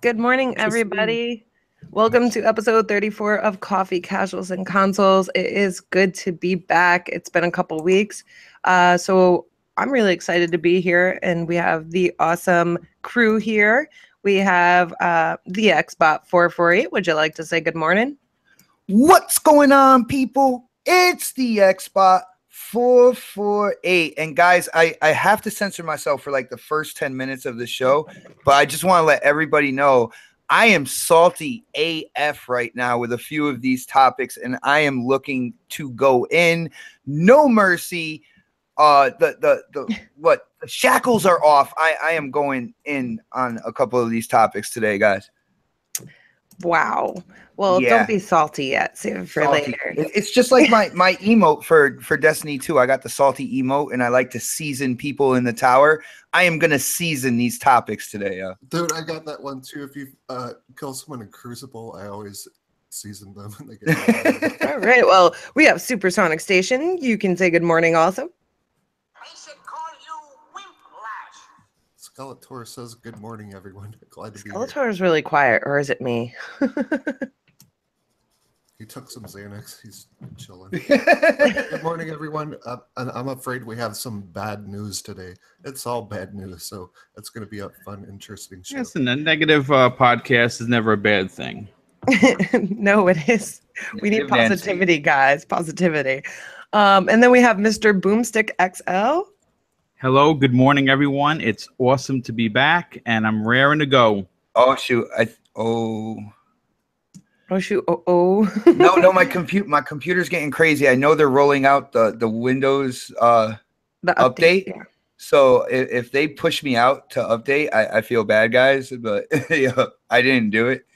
Good morning, everybody. Welcome to episode 34 of Coffee, Casuals, and Consoles. It is good to be back. It's been a couple weeks. So I'm really excited to be here, and we have the awesome crew here. We have the Xbot448. Would you like to say good morning? What's going on, people? It's the Xbot448. And guys, I have to censor myself for like the first 10 minutes of the show, but I just want to let everybody know I am salty AF right now with a few of these topics, and I am looking to go in. No mercy. The shackles are off. I am going in on a couple of these topics today, guys. Wow. Well, Yeah. Don't be salty yet. Save it for Salty. later. It's just like my emote for Destiny 2. I got the salty emote, and I like to season people in the tower. I am going to season these topics today. Dude, I got that one too. If you kill someone in Crucible, I always season them. And they get All right. Well, we have Supersonic Station. You can say good morning also. I should call you Wimplash. Skeletor says, good morning, everyone. Glad to be here. Skeletor is really quiet, or is it me? He took some Xanax. He's chilling. Good morning, everyone. I'm afraid we have some bad news today. It's all bad news, so it's going to be a fun, interesting show. Yes, and a negative podcast is never a bad thing. No, it is. We need positivity, guys. Positivity. And then we have Mr. Boomstick XL. Hello, good morning, everyone. It's awesome to be back, and I'm raring to go. Oh shoot! Oh shoot! Oh. No, my computer's getting crazy. I know they're rolling out the Windows the update. Yeah. So if they push me out to update, I feel bad, guys. But yeah, I didn't do it.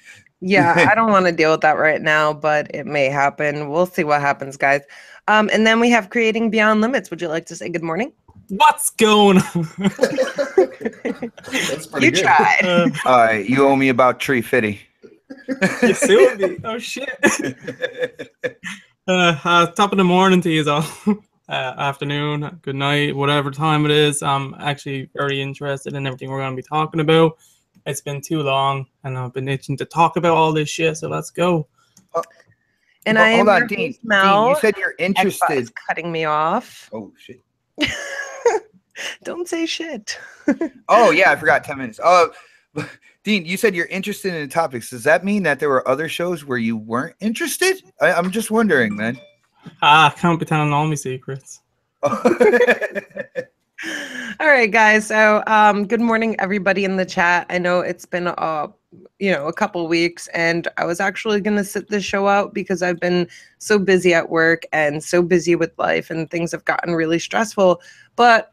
Yeah, I don't want to deal with that right now, but it may happen. We'll see what happens, guys. And then we have Creating Beyond Limits. Would you like to say good morning? What's going on? That's pretty You good. tried. All right, you owe me about Tree Fitty. You sued me. Oh shit. Top of the morning to you all. Afternoon, good night, whatever time it is. I'm actually very interested in everything we're going to be talking about. It's been too long, and I've been itching to talk about all this shit. So let's go. And Well, I hold am on, your Dean. host, Mel. You said you're Xbox interested. is cutting me off. Oh shit. Don't say shit. Oh yeah, I forgot 10 minutes. Dean, you said you're interested in the topics. Does that mean that there were other shows where you weren't interested? I'm just wondering, man. Can't be telling all my secrets. All right, guys. So, good morning, everybody in the chat. I know it's been a couple weeks, and I was actually going to sit this show out because I've been so busy at work and so busy with life, and things have gotten really stressful. But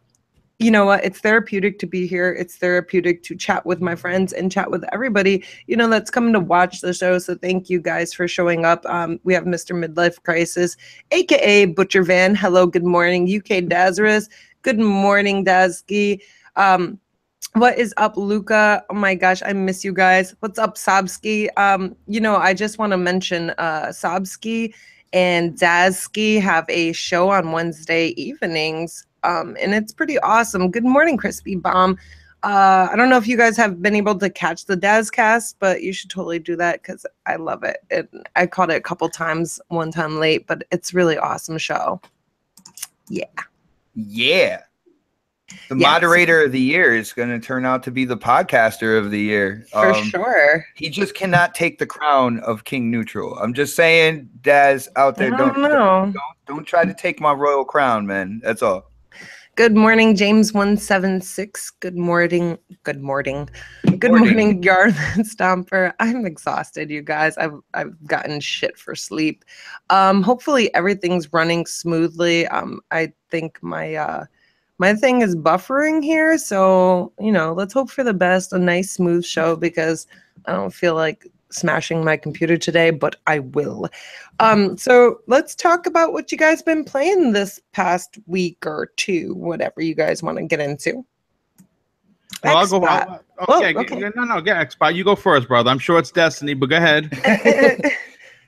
you know what? It's therapeutic to be here. It's therapeutic to chat with my friends and chat with everybody, that's coming to watch the show. So thank you guys for showing up. We have Mr. Midlife Crisis, aka Butcher Van. Hello, good morning, UK Dazarus. Good morning, Dazki. What is up, Luca? Oh my gosh, I miss you guys. What's up, Sobski? I just want to mention Sobski and Dazki have a show on Wednesday evenings. And it's pretty awesome. Good morning, Crispy Bomb. I don't know if you guys have been able to catch the Dazcast, but you should totally do that because I love it. I caught it a couple times, one time late, but it's really awesome show. Yeah. Yeah. The moderator of the year is going to turn out to be the podcaster of the year. For sure. He just cannot take the crown of King Neutral. I'm just saying, Daz out there, don't try to take my royal crown, man. That's all. Good morning, James176. Good morning. Good morning, Yarn Stomper. I'm exhausted, you guys. I've gotten shit for sleep. Hopefully everything's running smoothly. I think my thing is buffering here, so let's hope for the best. A nice smooth show because I don't feel like smashing my computer today, but I will. So let's talk about what you guys been playing this past week or two, whatever you guys want to get into. Well, I'll go. Okay. No, get Xbox. You go first, brother. I'm sure it's Destiny, but go ahead.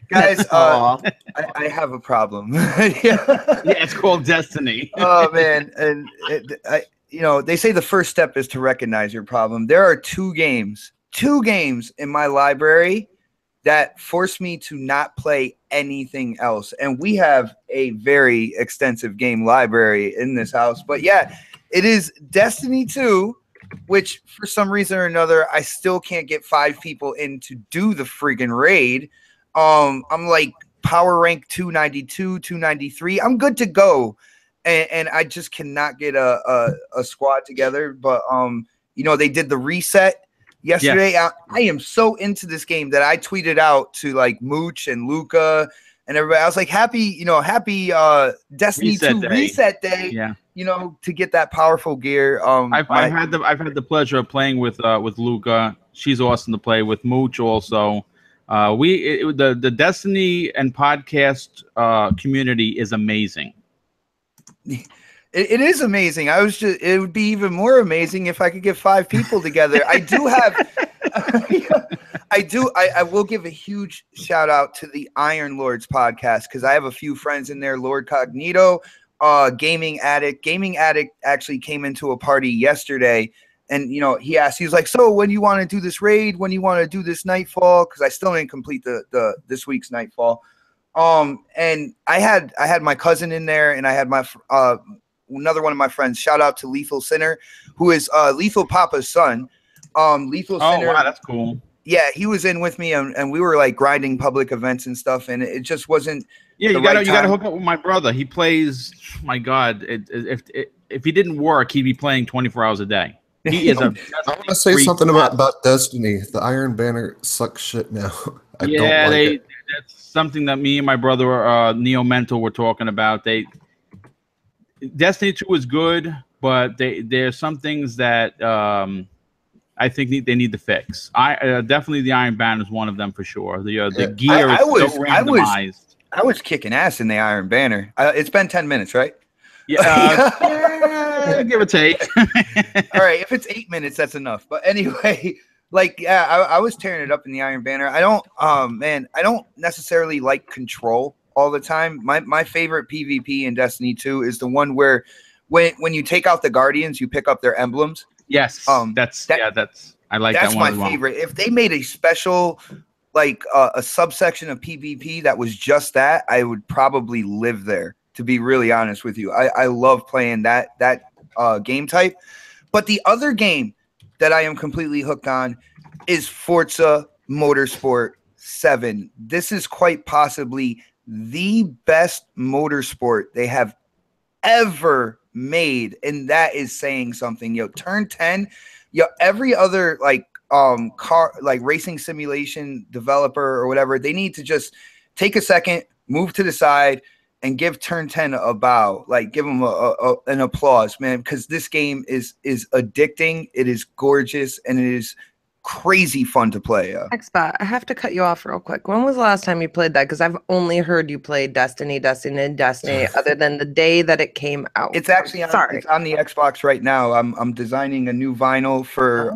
Guys, I have a problem. Yeah, it's called Destiny. Oh man, and you know, they say the first step is to recognize your problem. There are two games in my library that force me to not play anything else. And we have a very extensive game library in this house. But yeah, it is Destiny 2, which for some reason or another, I still can't get 5 people in to do the friggin' raid. I'm like power rank 292, 293. I'm good to go. And I just cannot get a squad together. But, you know, they did the reset yesterday. Yes. I am so into this game that I tweeted out to like Mooch and Luca and everybody. I was like, happy Destiny 2 reset day. Yeah. You know, to get that powerful gear. I've had the pleasure of playing with Luca. She's awesome to play with. Mooch also. The Destiny and podcast community is amazing. It is amazing. It would be even more amazing if I could get 5 people together. I do have, I will give a huge shout out to the Iron Lords podcast because I have a few friends in there. Lord Cognito, Gaming Addict. Gaming Addict actually came into a party yesterday, and you know he asked, he was like, "So when you want to do this raid? When you want to do this Nightfall?" Because I still didn't complete the this week's Nightfall. And I had my cousin in there, and I had my another one of my friends. Shout out to Lethal Sinner, who is Lethal Papa's son. Lethal Sinner. Oh wow, that's cool. Yeah, he was in with me, and we were like grinding public events and stuff, and it just wasn't. Yeah, you gotta hook up with my brother. He plays. My God, if he didn't work, he'd be playing 24 hours a day. He is a. I want to say something about Destiny. The Iron Banner sucks shit now. I don't like it. That's something that me and my brother Neo Mental were talking about. Destiny 2 is good, but there's some things that I think they need to fix. Definitely the Iron Banner is one of them for sure. The gear is so randomized. I was kicking ass in the Iron Banner. It's been 10 minutes, right? Yeah, give or take. All right, if it's 8 minutes, that's enough. But anyway, like, yeah, I was tearing it up in the Iron Banner. I don't necessarily like control all the time. My favorite PvP in Destiny 2 is the one where when you take out the Guardians, you pick up their emblems. Yes, I like that one. That's my favorite. If they made a special, like a subsection of PvP that was just that, I would probably live there, to be really honest with you. I love playing that game type. But the other game that I am completely hooked on is Forza Motorsport 7. This is quite possibly the best motorsport they have ever made, and that is saying something. Turn 10, every other like car, like racing simulation developer or whatever, they need to just take a second, move to the side, and give Turn 10 a bow. Like, give them an applause, man, because this game is addicting. It is gorgeous, and it is crazy fun to play. Xbot, I have to cut you off real quick. When was the last time you played that? Because I've only heard you play Destiny, other than the day that it came out. It's actually it's on the Xbox right now. I'm designing a new vinyl for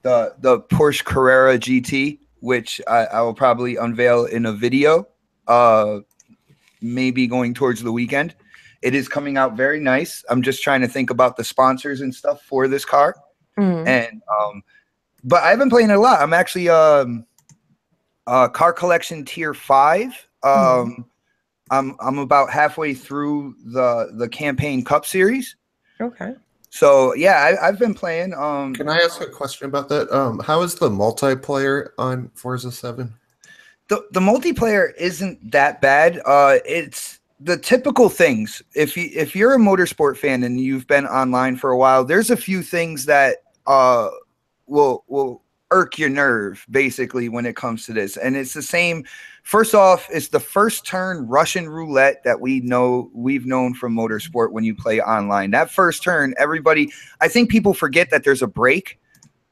the Porsche Carrera GT, which I will probably unveil in a video, maybe going towards the weekend. It is coming out very nice. I'm just trying to think about the sponsors and stuff for this car. And but I've been playing it a lot. I'm actually car collection tier 5. I'm about halfway through the campaign cup series. Okay. So yeah, I've been playing. Can I ask a question about that? How is the multiplayer on Forza 7? The multiplayer isn't that bad. It's the typical things. If you're a motorsport fan and you've been online for a while, there's a few things that will irk your nerve basically when it comes to this. And it's the same. First off, it's the first turn Russian roulette that we've known from motorsport when you play online. That first turn, I think people forget that there's a brake.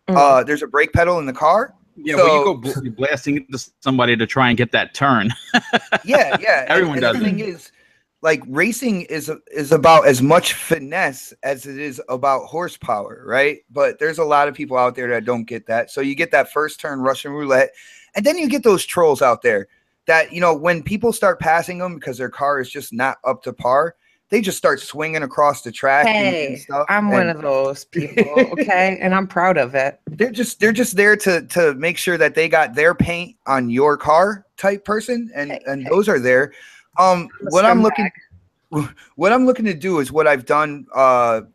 There's a brake pedal in the car. Yeah, so, well, you go blasting into somebody to try and get that turn. yeah. Everyone does. The thing is, like, racing is about as much finesse as it is about horsepower, right? But there's a lot of people out there that don't get that. So you get that first turn Russian roulette, and then you get those trolls out there that, when people start passing them because their car is just not up to par, they just start swinging across the track and stuff. I'm one of those people, okay, and I'm proud of it. They're just there to make sure that they got their paint on your car type person, and those are there. What I'm looking to do is what I've done,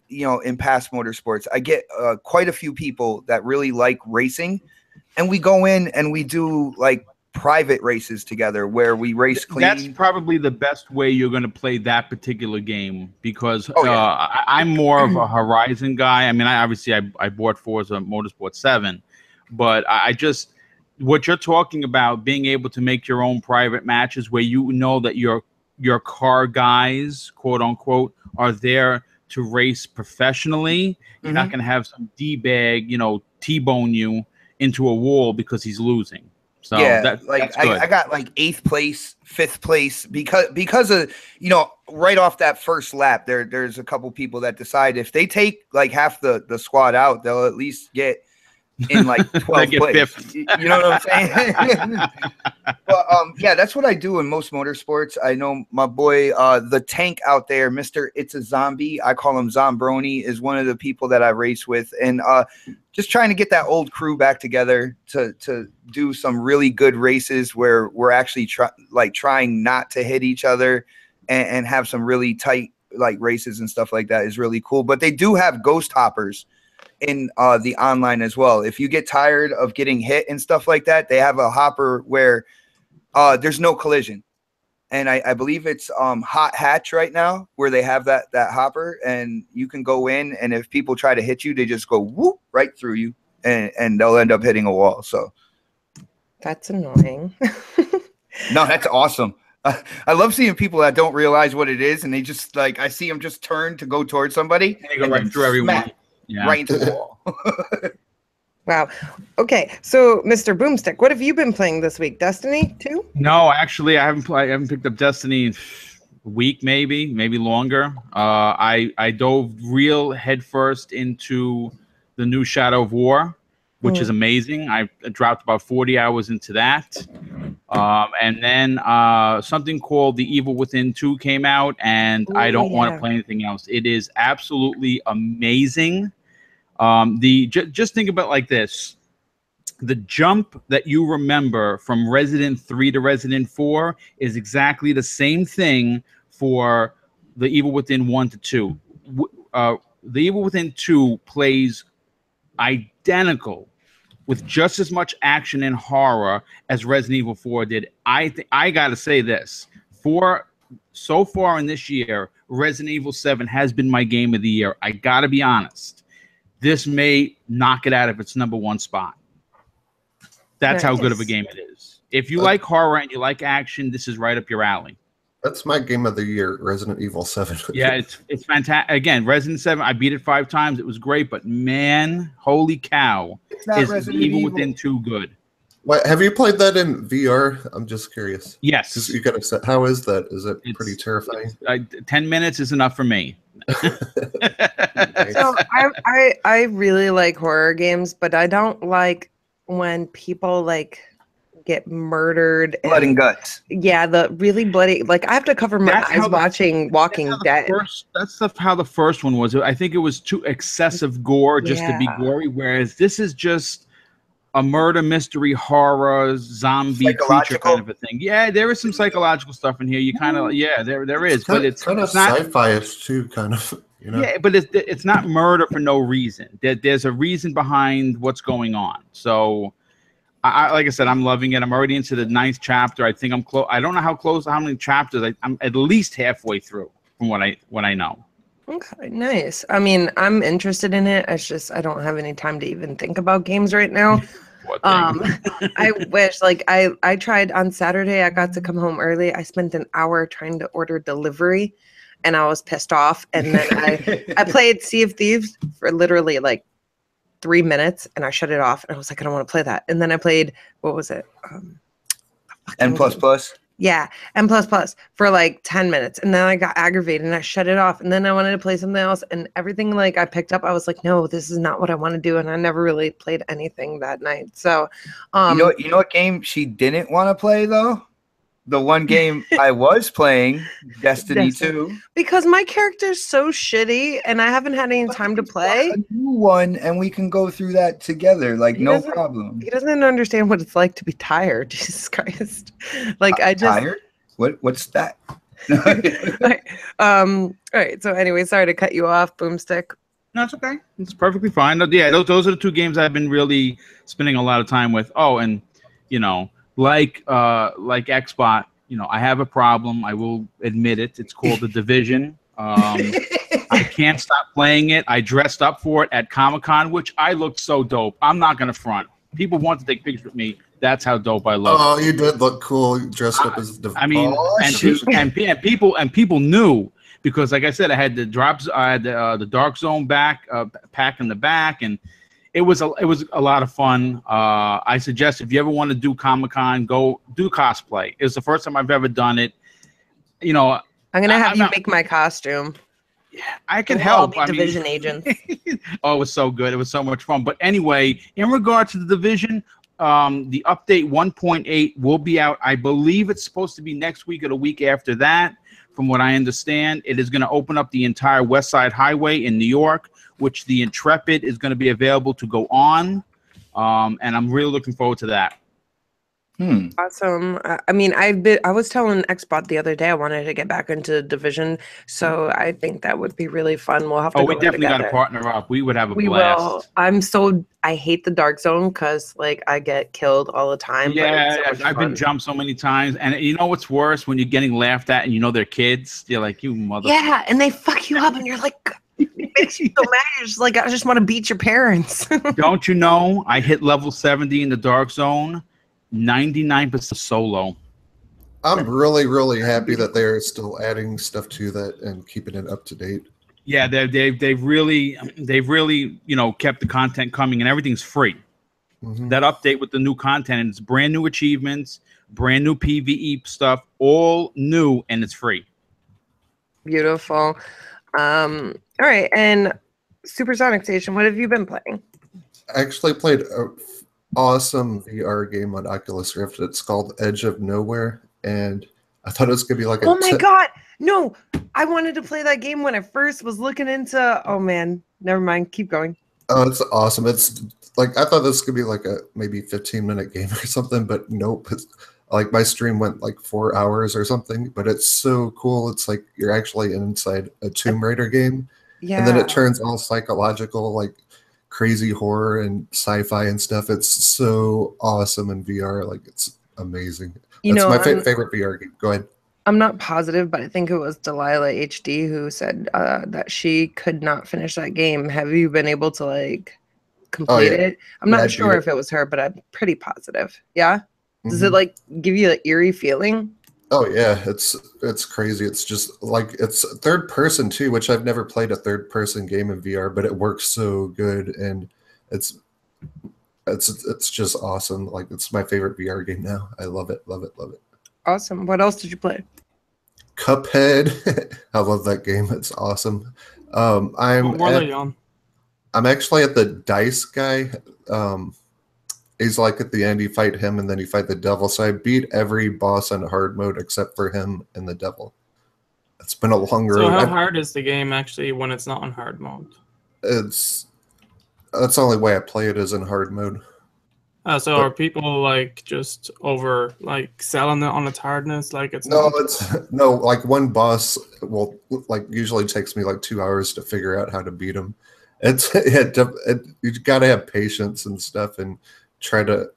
in past motorsports. I get quite a few people that really like racing, and we go in and we do like private races together where we race clean. That's probably the best way you're going to play that particular game, because I'm more of a Horizon guy. I mean, I bought Forza Motorsport 7, but I just, what you're talking about, being able to make your own private matches where you know that your car guys, quote unquote, are there to race professionally. You're not going to have some D-bag, T-bone you into a wall because he's losing. So that's good. I got like 8th place, 5th place because of, right off that first lap, there's a couple people that decide if they take like half the squad out, they'll at least get in like 12th place. You know what I'm saying? But that's what I do in most motorsports. I know my boy, the tank out there, Mr. It's a Zombie, I call him Zombroni, is one of the people that I race with, and just trying to get that old crew back together to do some really good races where we're actually trying not to hit each other and have some really tight like races and stuff like that is really cool. But they do have ghost hoppers in the online as well. If you get tired of getting hit and stuff like that, they have a hopper where there's no collision. And I believe it's Hot Hatch right now where they have that hopper, and you can go in, and if people try to hit you, they just go whoop right through you, and they'll end up hitting a wall. So that's annoying. No, that's awesome. I love seeing people that don't realize what it is, and they just like, I see them just turn to go towards somebody and they go right through everyone. Right into the wall. Wow. Okay. So, Mr. Boomstick, what have you been playing this week? Destiny 2? No, actually, I haven't picked up Destiny in a week, maybe longer. I dove real headfirst into the new Shadow of War, which is amazing. I dropped about 40 hours into that. And then something called The Evil Within 2 came out, and I don't want to play anything else. It is absolutely amazing. Just think about it like this. The jump that you remember from Resident 3 to Resident 4 is exactly the same thing for The Evil Within 1 to 2. The Evil Within 2 plays identical with just as much action and horror as Resident Evil 4 did. I got to say this. So far in this year, Resident Evil 7 has been my game of the year. I got to be honest. This may knock it out of its #1 spot. That's how good of a game it is. If you like horror and you like action, this is right up your alley. That's my game of the year, Resident Evil 7. Yeah, it's fantastic. Again, Resident 7, I beat it 5 times. It was great, but man, holy cow, is Resident Evil Within 2 good. What, have you played that in VR? I'm just curious. Yes. You gotta say, how is that? Is it pretty terrifying? 10 minutes is enough for me. So I really like horror games, but I don't like when people like get murdered. Blood and guts. Yeah, the really bloody. Like I have to cover my eyes watching Walking Dead. That's how the first one was. I think it was too excessive gore just to be gory. Whereas this is just a murder mystery horror zombie creature kind of a thing. Yeah, there is some psychological stuff in here. You kind of there is, but it's kind of sci-fi-ish too, kind of. You know? Yeah, but it's not murder for no reason. There's a reason behind what's going on. So, like I said, I'm loving it. I'm already into the 9th chapter. I think I'm close. I don't know how many chapters. I'm at least halfway through from what I know. Okay, nice. I mean, I'm interested in it. It's just I don't have any time to even think about games right now. I wish, like I tried on Saturday. I got to come home early. I spent an hour trying to order delivery, and I was pissed off. And then I played Sea of Thieves for literally like 3 minutes, and I shut it off. And I was like, I don't want to play that. And then I played, what was it? N++. Yeah, N++ for like 10 minutes. And then I got aggravated and I shut it off. And then I wanted to play something else, and everything like I picked up, I was like, no, this is not what I want to do. And I never really played anything that night. So you know what game she didn't want to play though? the one game I was playing, Destiny 2. Because my character's so shitty and I haven't had any time to play. A new one, and we can go through that together. Like, no problem. He doesn't understand what it's like to be tired. Jesus Christ. Like, I just... Tired? What's that? All right. So anyway, sorry to cut you off, Boomstick. No, it's okay. It's perfectly fine. Yeah, those are the two games I've been really spending a lot of time with. Oh, and like Xbot, I have a problem. I will admit it. It's called The Division. I can't stop playing it. I dressed up for it at Comic-Con, which I looked so dope. I'm not gonna front. People want to take pictures with me. That's how dope I look. Oh, you did look cool. You dressed up as the. I mean, and people knew. Because, like I said, I had the drops, I had the Dark Zone pack in the back, and it was a lot of fun. I suggest if you ever want to do Comic-Con, go do cosplay. It's the first time I've ever done it. I'm gonna have you make my costume. Yeah, I can help. All be Division agents. Oh, it was so good. It was so much fun. But anyway, in regard to the Division, the update 1.8 will be out. I believe it's supposed to be next week or the week after that. From what I understand, it is going to open up the entire West Side Highway in New York, which the Intrepid is going to be available to go on. And I'm really looking forward to that. Awesome. I mean, I was telling Xbot the other day I wanted to get back into Division, so I think that would be really fun. We'll have to. Oh, we definitely got to partner up. We would have a blast. Will. I hate the Dark Zone because I get killed all the time. Yeah, I've been jumped so many times, and you know what's worse when you're getting laughed at and they're kids. You're like, you mother. Yeah, and they fuck you up, and you're like. It makes you so mad. You're just like, I just want to beat your parents. Don't you know? I hit level 70 in the Dark Zone. 99% solo. I'm really, really happy that they're still adding stuff to that and keeping it up to date. Yeah, they've really kept the content coming, and everything's free. Mm-hmm. That update with the new content, and it's brand new achievements, brand new PvE stuff, all new, and it's free. Beautiful. All right, and Supersonic Station, what have you been playing? I actually played awesome VR game on Oculus Rift. It's called Edge of Nowhere, and I thought it was gonna be like oh my god, no, I wanted to play that game when I first was looking into. Oh man, never mind, keep going. Oh, it's awesome. It's like I thought this could be like a maybe 15-minute game or something, but nope. It's like my stream went like 4 hours or something, but it's so cool. It's like you're actually inside a Tomb Raider game. Yeah, and then it turns all psychological, like crazy horror and sci-fi and stuff. It's so awesome in VR. Like, it's amazing. That's my favorite VR game. Go ahead. I'm not positive, but I think it was Delilah HD who said that she could not finish that game. Have you been able to complete it? I'm not sure if it was her, but I'm pretty positive. Yeah. Does it give you an eerie feeling? Oh yeah, it's crazy. It's just like it's third person too, which I've never played a third person game in VR, but it works so good, and it's just awesome. Like, it's my favorite VR game now. I love it, love it, love it. Awesome. What else did you play? Cuphead. I love that game. It's awesome. I'm actually at the dice guy. He's like at the end, you fight him and then you fight the devil. So I beat every boss on hard mode except for him and the devil. It's been a long road. So how hard is the game actually when it's not on hard mode? That's the only way I play it is in hard mode. So are people just over selling it on its hardness? No, like one boss will usually takes me 2 hours to figure out how to beat him. You got to have patience and stuff and try to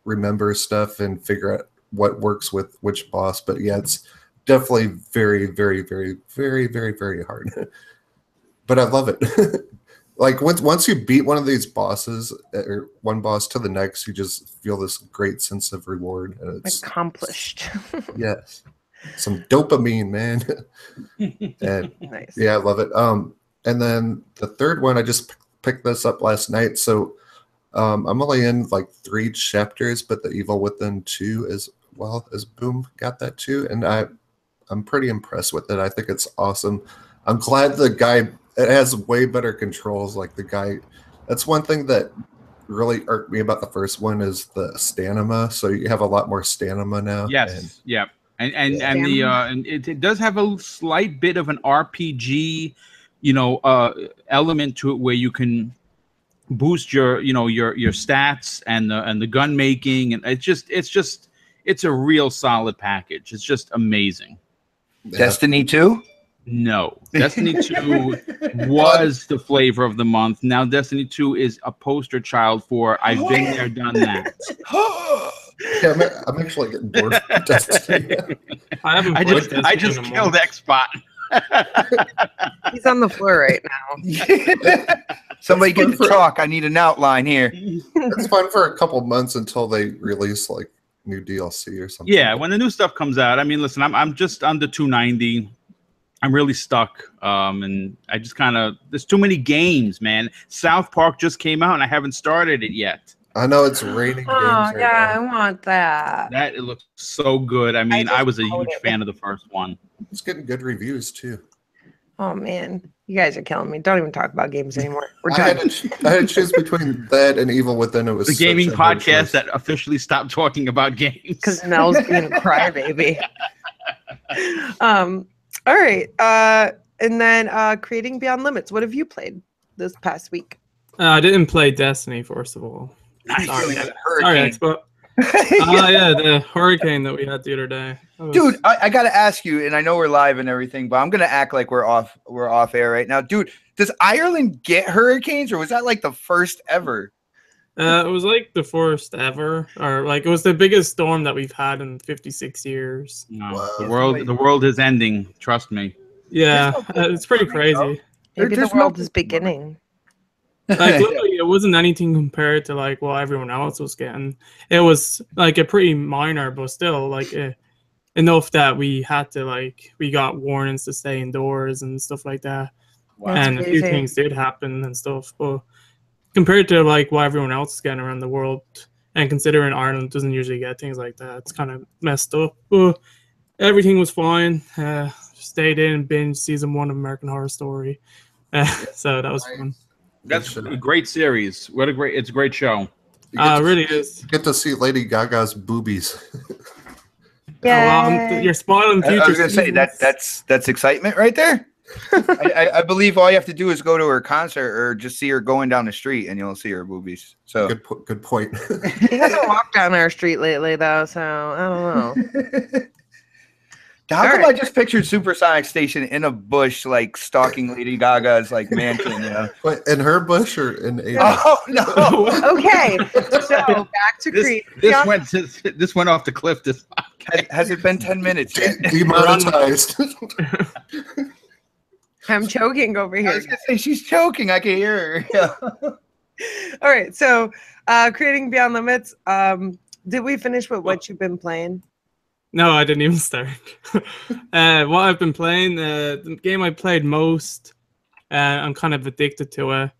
remember stuff and figure out what works with which boss. But yeah, it's definitely very, very, very, very, very, very hard. But I love it. Once you beat one of these bosses, or one boss to the next, you just feel this great sense of reward. And it's accomplished. Yes. Some dopamine, man. And nice. Yeah, I love it. And then the third one, I just picked this up last night. So I'm only in 3 chapters, but The Evil Within 2 as well, as Boom got that too. And I'm pretty impressed with it. I think it's awesome. I'm glad it has way better controls. That's one thing that really irked me about the first one is the stamina. So you have a lot more stamina now. Yes. Yep. And it does have a slight bit of an RPG, element to it where you can boost your stats and the gun making, and it's a real solid package. It's just amazing. Destiny 2? No, Destiny 2 was the flavor of the month. Now Destiny 2 is a poster child for I've been there, done that. Yeah, I'm actually getting bored of Destiny. I just killed Xbot. He's on the floor right now. Somebody get the chalk. I need an outline here. It's fun for a couple months until they release like new DLC or something. Yeah, when the new stuff comes out. I mean, listen, I'm just under 290. I'm really stuck, and I just there's too many games, man. South Park just came out, and I haven't started it yet. I know it's raining. Oh yeah, I want that. It looks so good. I mean, I was a huge fan of the first one. It's getting good reviews too. Oh man, you guys are killing me. Don't even talk about games anymore. We're I done. had to choose betwin that and Evil Within. It was the gaming podcast that officially stopped talking about games because Mel's being a crybaby. All right. And then creating Beyond Limits. What have you played this past week? I didn't play Destiny, first of all. Sorry, Xbox. Yeah, the hurricane that we had the other day. Dude, I gotta ask you, and I know we're live and everything, but I'm gonna act like we're off air right now. Dude, does Ireland get hurricanes, or was that like the first ever? It was like the first ever, or like it was the biggest storm that we've had in 56 years. No, the world is ending. Trust me. Yeah, it's pretty crazy. Maybe the world is beginning. Like literally, it wasn't anything compared to like what everyone else was getting. It was like a pretty minor, but still like enough that we had to we got warnings to stay indoors and stuff like that. Wow, and a few things did happen and stuff, but compared to like what everyone else is getting around the world, and considering Ireland doesn't usually get things like that, it's kind of messed up. But everything was fine. Stayed in and binged season 1 of American Horror Story. So that was fun. That's a great series. It's a great show. It really is. Get to see Lady Gaga's boobies. Yeah, you're spoiling future. I was gonna say that's excitement right there. I believe all you have to do is go to her concert or just see her going down the street, and you'll see her boobies. So good point. He hasn't walked down our street lately, though, so I don't know. How come I just pictured Supersonic Station in a bush, like stalking Lady Gaga's like mansion? Wait, in her bush or in a? Oh no! Okay, so back to Creed. This went off the cliff. Has it been 10 minutes yet? Demonetized. I'm choking over here. I was gonna say she's choking. I can hear her. All right, so creating Beyond Limits. Did we finish with what you've been playing? No, I didn't even start. What I've been playing, the game I played most, I'm kind of addicted to it.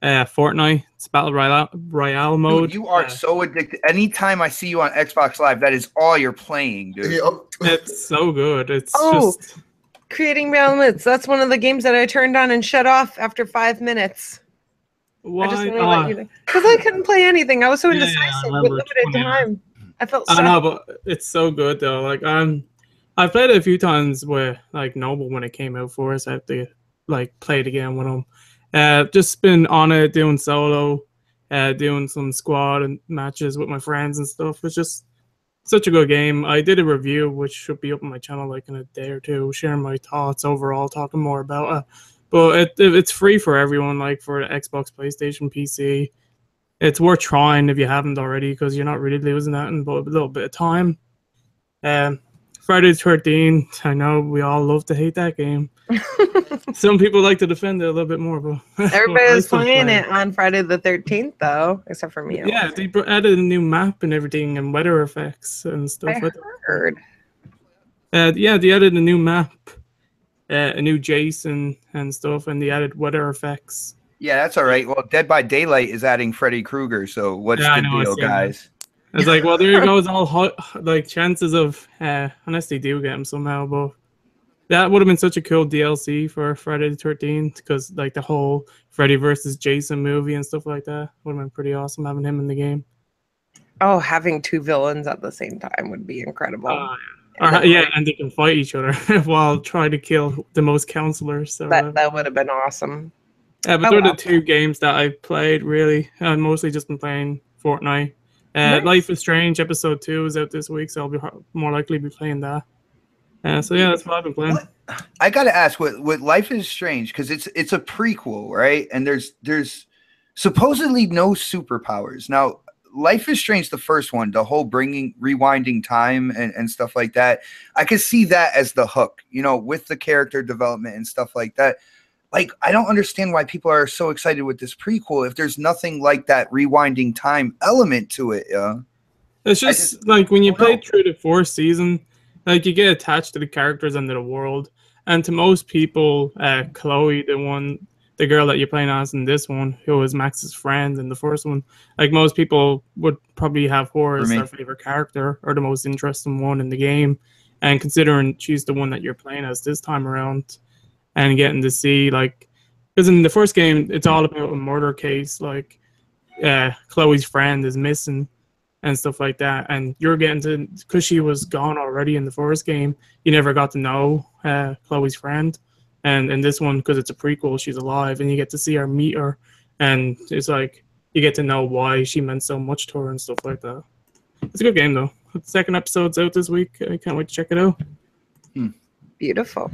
Fortnite. It's Battle Royale mode. Dude, you are so addicted. Anytime I see you on Xbox Live, that is all you're playing, dude. It's so good. It's just creating Beyond Limits. That's one of the games that I turned on and shut off after 5 minutes. Why? Because I couldn't play anything. I was so indecisive with limited time. I felt sad. I know, but it's so good though. Like I've played it a few times with like Noble when it came out for us. I have to like play it again with him. Just been on it doing solo, doing some squad and matches with my friends and stuff. It's just such a good game. I did a review which should be up on my channel like in a day or two, sharing my thoughts overall, talking more about it. But it's free for everyone, like for the Xbox, PlayStation, PC. It's worth trying if you haven't already, because you're not really losing that in but a little bit of time. Friday the 13th, I know we all love to hate that game. Some people like to defend it a little bit more, but everybody was playing it on Friday the 13th, though, except for me. Yeah, they added a new map and everything, and weather effects and stuff. I heard. Yeah, they added a new map, a new Jason and stuff, and they added weather effects. Yeah, that's all right. Well, Dead by Daylight is adding Freddy Krueger, so what's the deal, guys? It's like, well, there goes all like chances of unless they do get him somehow, but that would have been such a cool DLC for Friday the 13th, because like the whole Freddy versus Jason movie and stuff like that would have been pretty awesome having him in the game. Oh, having 2 villains at the same time would be incredible. Yeah, and they can fight each other while trying to kill the most counselors. So that would have been awesome. but they're the two games that I played, really. I've mostly just been playing Fortnite. Nice. Life is Strange Episode 2 is out this week, so I'll be more likely to be playing that. So yeah, that's what I've been playing. I gotta ask, what Life is Strange, because it's a prequel, right? And there's supposedly no superpowers. Now, Life is Strange, the first one, the whole rewinding time and stuff like that, I could see that as the hook, with the character development and stuff like that. Like, I don't understand why people are so excited with this prequel if there's nothing like that rewinding time element to it. It's just like when you play through the 4th season, like you get attached to the characters and to the world. And to most people, Chloe, the girl that you're playing as in this one, who was Max's friend in the first one, like most people would probably have her as their favorite character or the most interesting one in the game. And considering she's the one that you're playing as this time around, and getting to see, like, because in the first game, it's all about a murder case, like Chloe's friend is missing and stuff like that. And you're getting to, because she was gone already in the first game, you never got to know Chloe's friend. And in this one, because it's a prequel, she's alive, and you get to see her, meet her, and it's like you get to know why she meant so much to her and stuff like that. It's a good game, though. The second episode's out this week. I can't wait to check it out. Beautiful.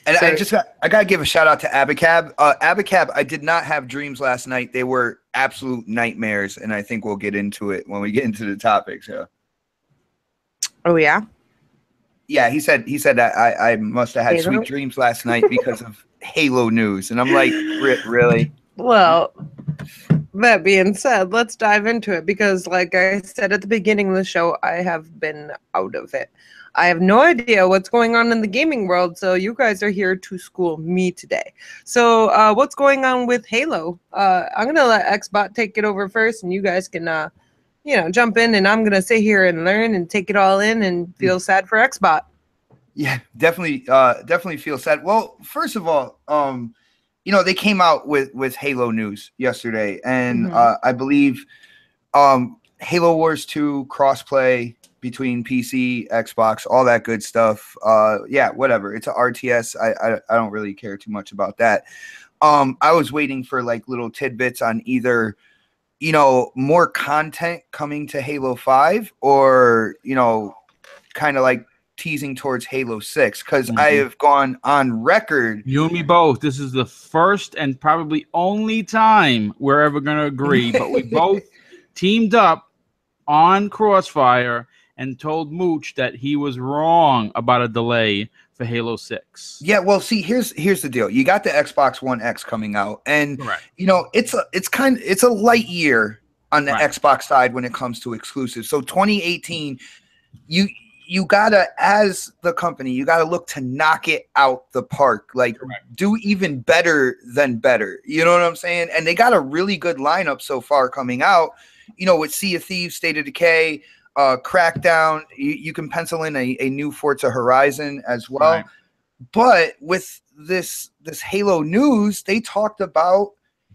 And I gotta give a shout out to Abacab. Abacab, I did not have dreams last night. They were absolute nightmares, and I think we'll get into it when we get into the topics. Yeah. Oh yeah. Yeah, he said that I must have had sweet dreams last night because of Halo news, and I'm like, really? Well, that being said, let's dive into it because, like I said at the beginning of the show, I have been out of it. I have no idea what's going on in the gaming world, so you guys are here to school me today. So what's going on with Halo? I'm going to let Xbot take it over first, and you guys can, jump in, and I'm going to sit here and learn and take it all in and feel sad for Xbot. Yeah, definitely feel sad. Well, first of all, they came out with Halo news yesterday, and I believe Halo Wars 2 crossplay between PC, Xbox, all that good stuff. Yeah, whatever. It's a RTS. I don't really care too much about that. I was waiting for like little tidbits on either, more content coming to Halo 5 or, kind of like teasing towards Halo 6, because I have gone on record. You and me both. This is the first and probably only time we're ever going to agree, but we both teamed up on Crossfire and told Mooch that he was wrong about a delay for Halo 6. Yeah, well, see, here's the deal. You got the Xbox One X coming out, and it's a light year on the Xbox side when it comes to exclusives. So 2018, you gotta, as the company, you gotta look to knock it out the park. Like, do even better than better. You know what I'm saying? And they got a really good lineup so far coming out. With Sea of Thieves, State of Decay, Crackdown, you can pencil in a new Forza Horizon as well. But with this Halo news, they talked about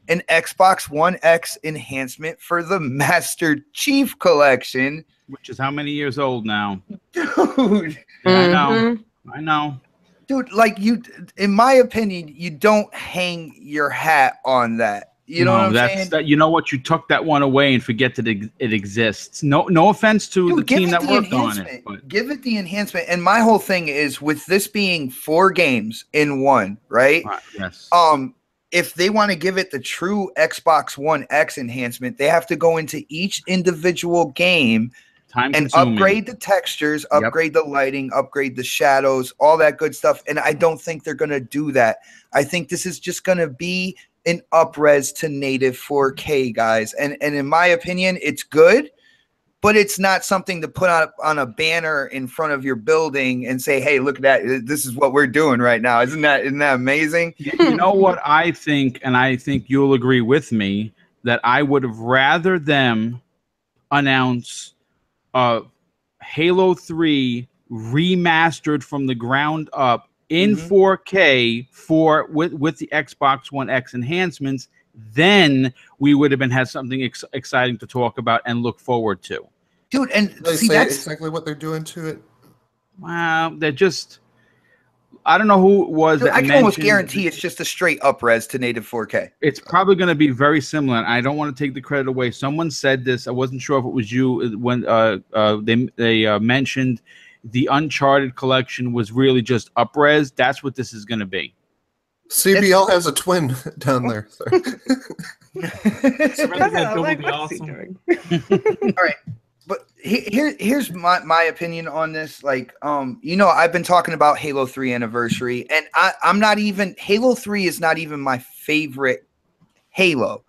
an Xbox One X enhancement for the Master Chief Collection, which is how many years old now? Dude. I know. Dude, like, in my opinion, you don't hang your hat on that. You know what I'm saying? You know what? You took that one away and forget that it exists. No offense to the team that worked on it. But give it the enhancement. And my whole thing is, with this being 4 games in one, right? Yes. If they want to give it the true Xbox One X enhancement, they have to go into each individual game and upgrade the textures, upgrade the lighting, upgrade the shadows, all that good stuff. And I don't think they're going to do that. I think this is just going to be an up-res to native 4K, guys. And in my opinion, it's good, but it's not something to put on a banner in front of your building and say, hey, look at that. This is what we're doing right now. Isn't that amazing? You know what I think, and I think you'll agree with me, that I would have rather them announce Halo 3 remastered from the ground up in 4K with the Xbox One X enhancements. Then we would have had something exciting to talk about and look forward to. Dude, and they see, say that's exactly what they're doing to it. Wow, they're just. I don't know who it was that I can almost mentioned- guarantee it's just a straight up-res to native 4K. It's probably going to be very similar. And I don't want to take the credit away. Someone said this. I wasn't sure if it was you when they mentioned the Uncharted collection was really just up-res. That's what this is going to be. CBL has a twin down there. So. That would be what's awesome. he doing? All right. But here's my opinion on this. Like, I've been talking about Halo 3 anniversary, and I'm not even Halo 3 is not even my favorite Halo,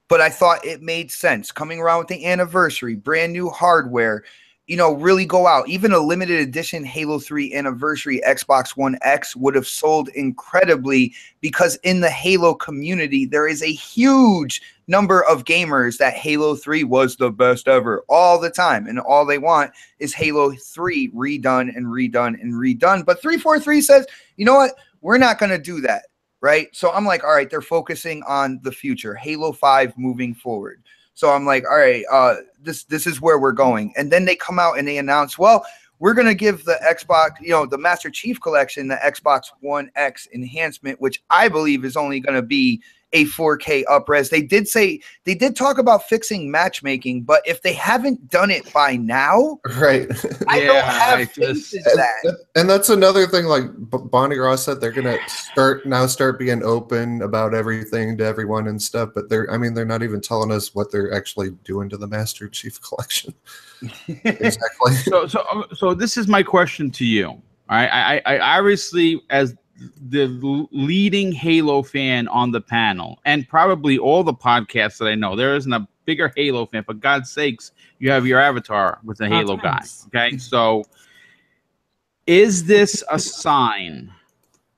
but I thought it made sense coming around with the anniversary, brand new hardware, really go out. Even a limited edition Halo 3 anniversary Xbox One X would have sold incredibly, because in the Halo community, there is a huge number of gamers that Halo 3 was the best ever all the time. And all they want is Halo 3 redone and redone and redone. But 343 says, you know what? We're not going to do that. Right. So I'm like, all right, they're focusing on the future, Halo 5 moving forward. So I'm like, all right, this is where we're going. And then they come out and they announce, well, we're going to give the Xbox, the Master Chief Collection, the Xbox One X enhancement, which I believe is only going to be a 4K up-res. They did talk about fixing matchmaking, but if they haven't done it by now, Right. I don't have faith in that. And that's another thing, like Bonnie Ross said, they're going to start being open about everything to everyone and stuff, but they're not even telling us what they're actually doing to the Master Chief Collection. Exactly. So this is my question to you. All right. I obviously, as the leading Halo fan on the panel, and probably all the podcasts that I know, there isn't a bigger Halo fan. For God's sakes, you have your avatar with the Halo guy. Okay, so is this a sign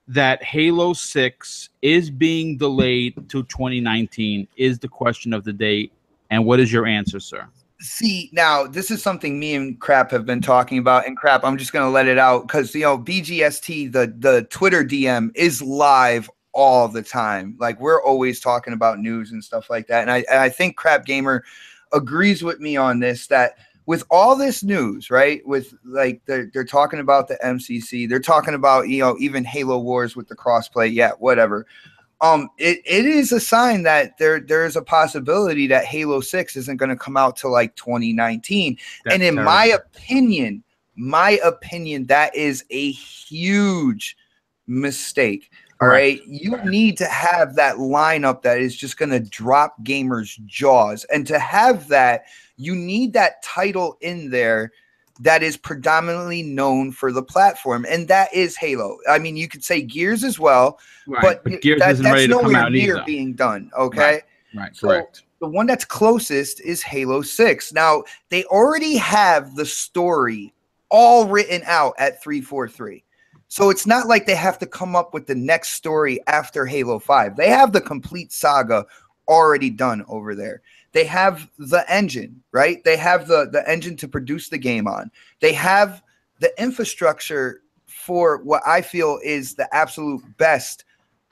that Halo 6 is being delayed to 2019? Is the question of the day, and what is your answer, sir? See, now this is something me and Crap have been talking about, and Crap, I'm just going to let it out because, BGST, the Twitter DM is live all the time. Like, we're always talking about news and stuff like that. And I think Crap Gamer agrees with me on this, that with all this news, right, with like they're talking about the MCC, they're talking about, even Halo Wars with the crossplay. Yeah, whatever. It is a sign that there's a possibility that Halo 6 isn't going to come out till like 2019. That's and in terrible. my opinion, that is a huge mistake. All Correct. right. You need to have that lineup that is just going to drop gamers' jaws. And to have that, you need that title in there that is predominantly known for the platform, and that is Halo. I mean, you could say Gears as well, Right, but Gears isn't ready that's to come nowhere out near either. being done. Okay, Right, so correct. the one that's closest is Halo 6. Now, they already have the story all written out at 343. So it's not like they have to come up with the next story after Halo 5. They have the complete saga already done over there. They have the engine, right? They have the engine to produce the game on. They have the infrastructure for what I feel is the absolute best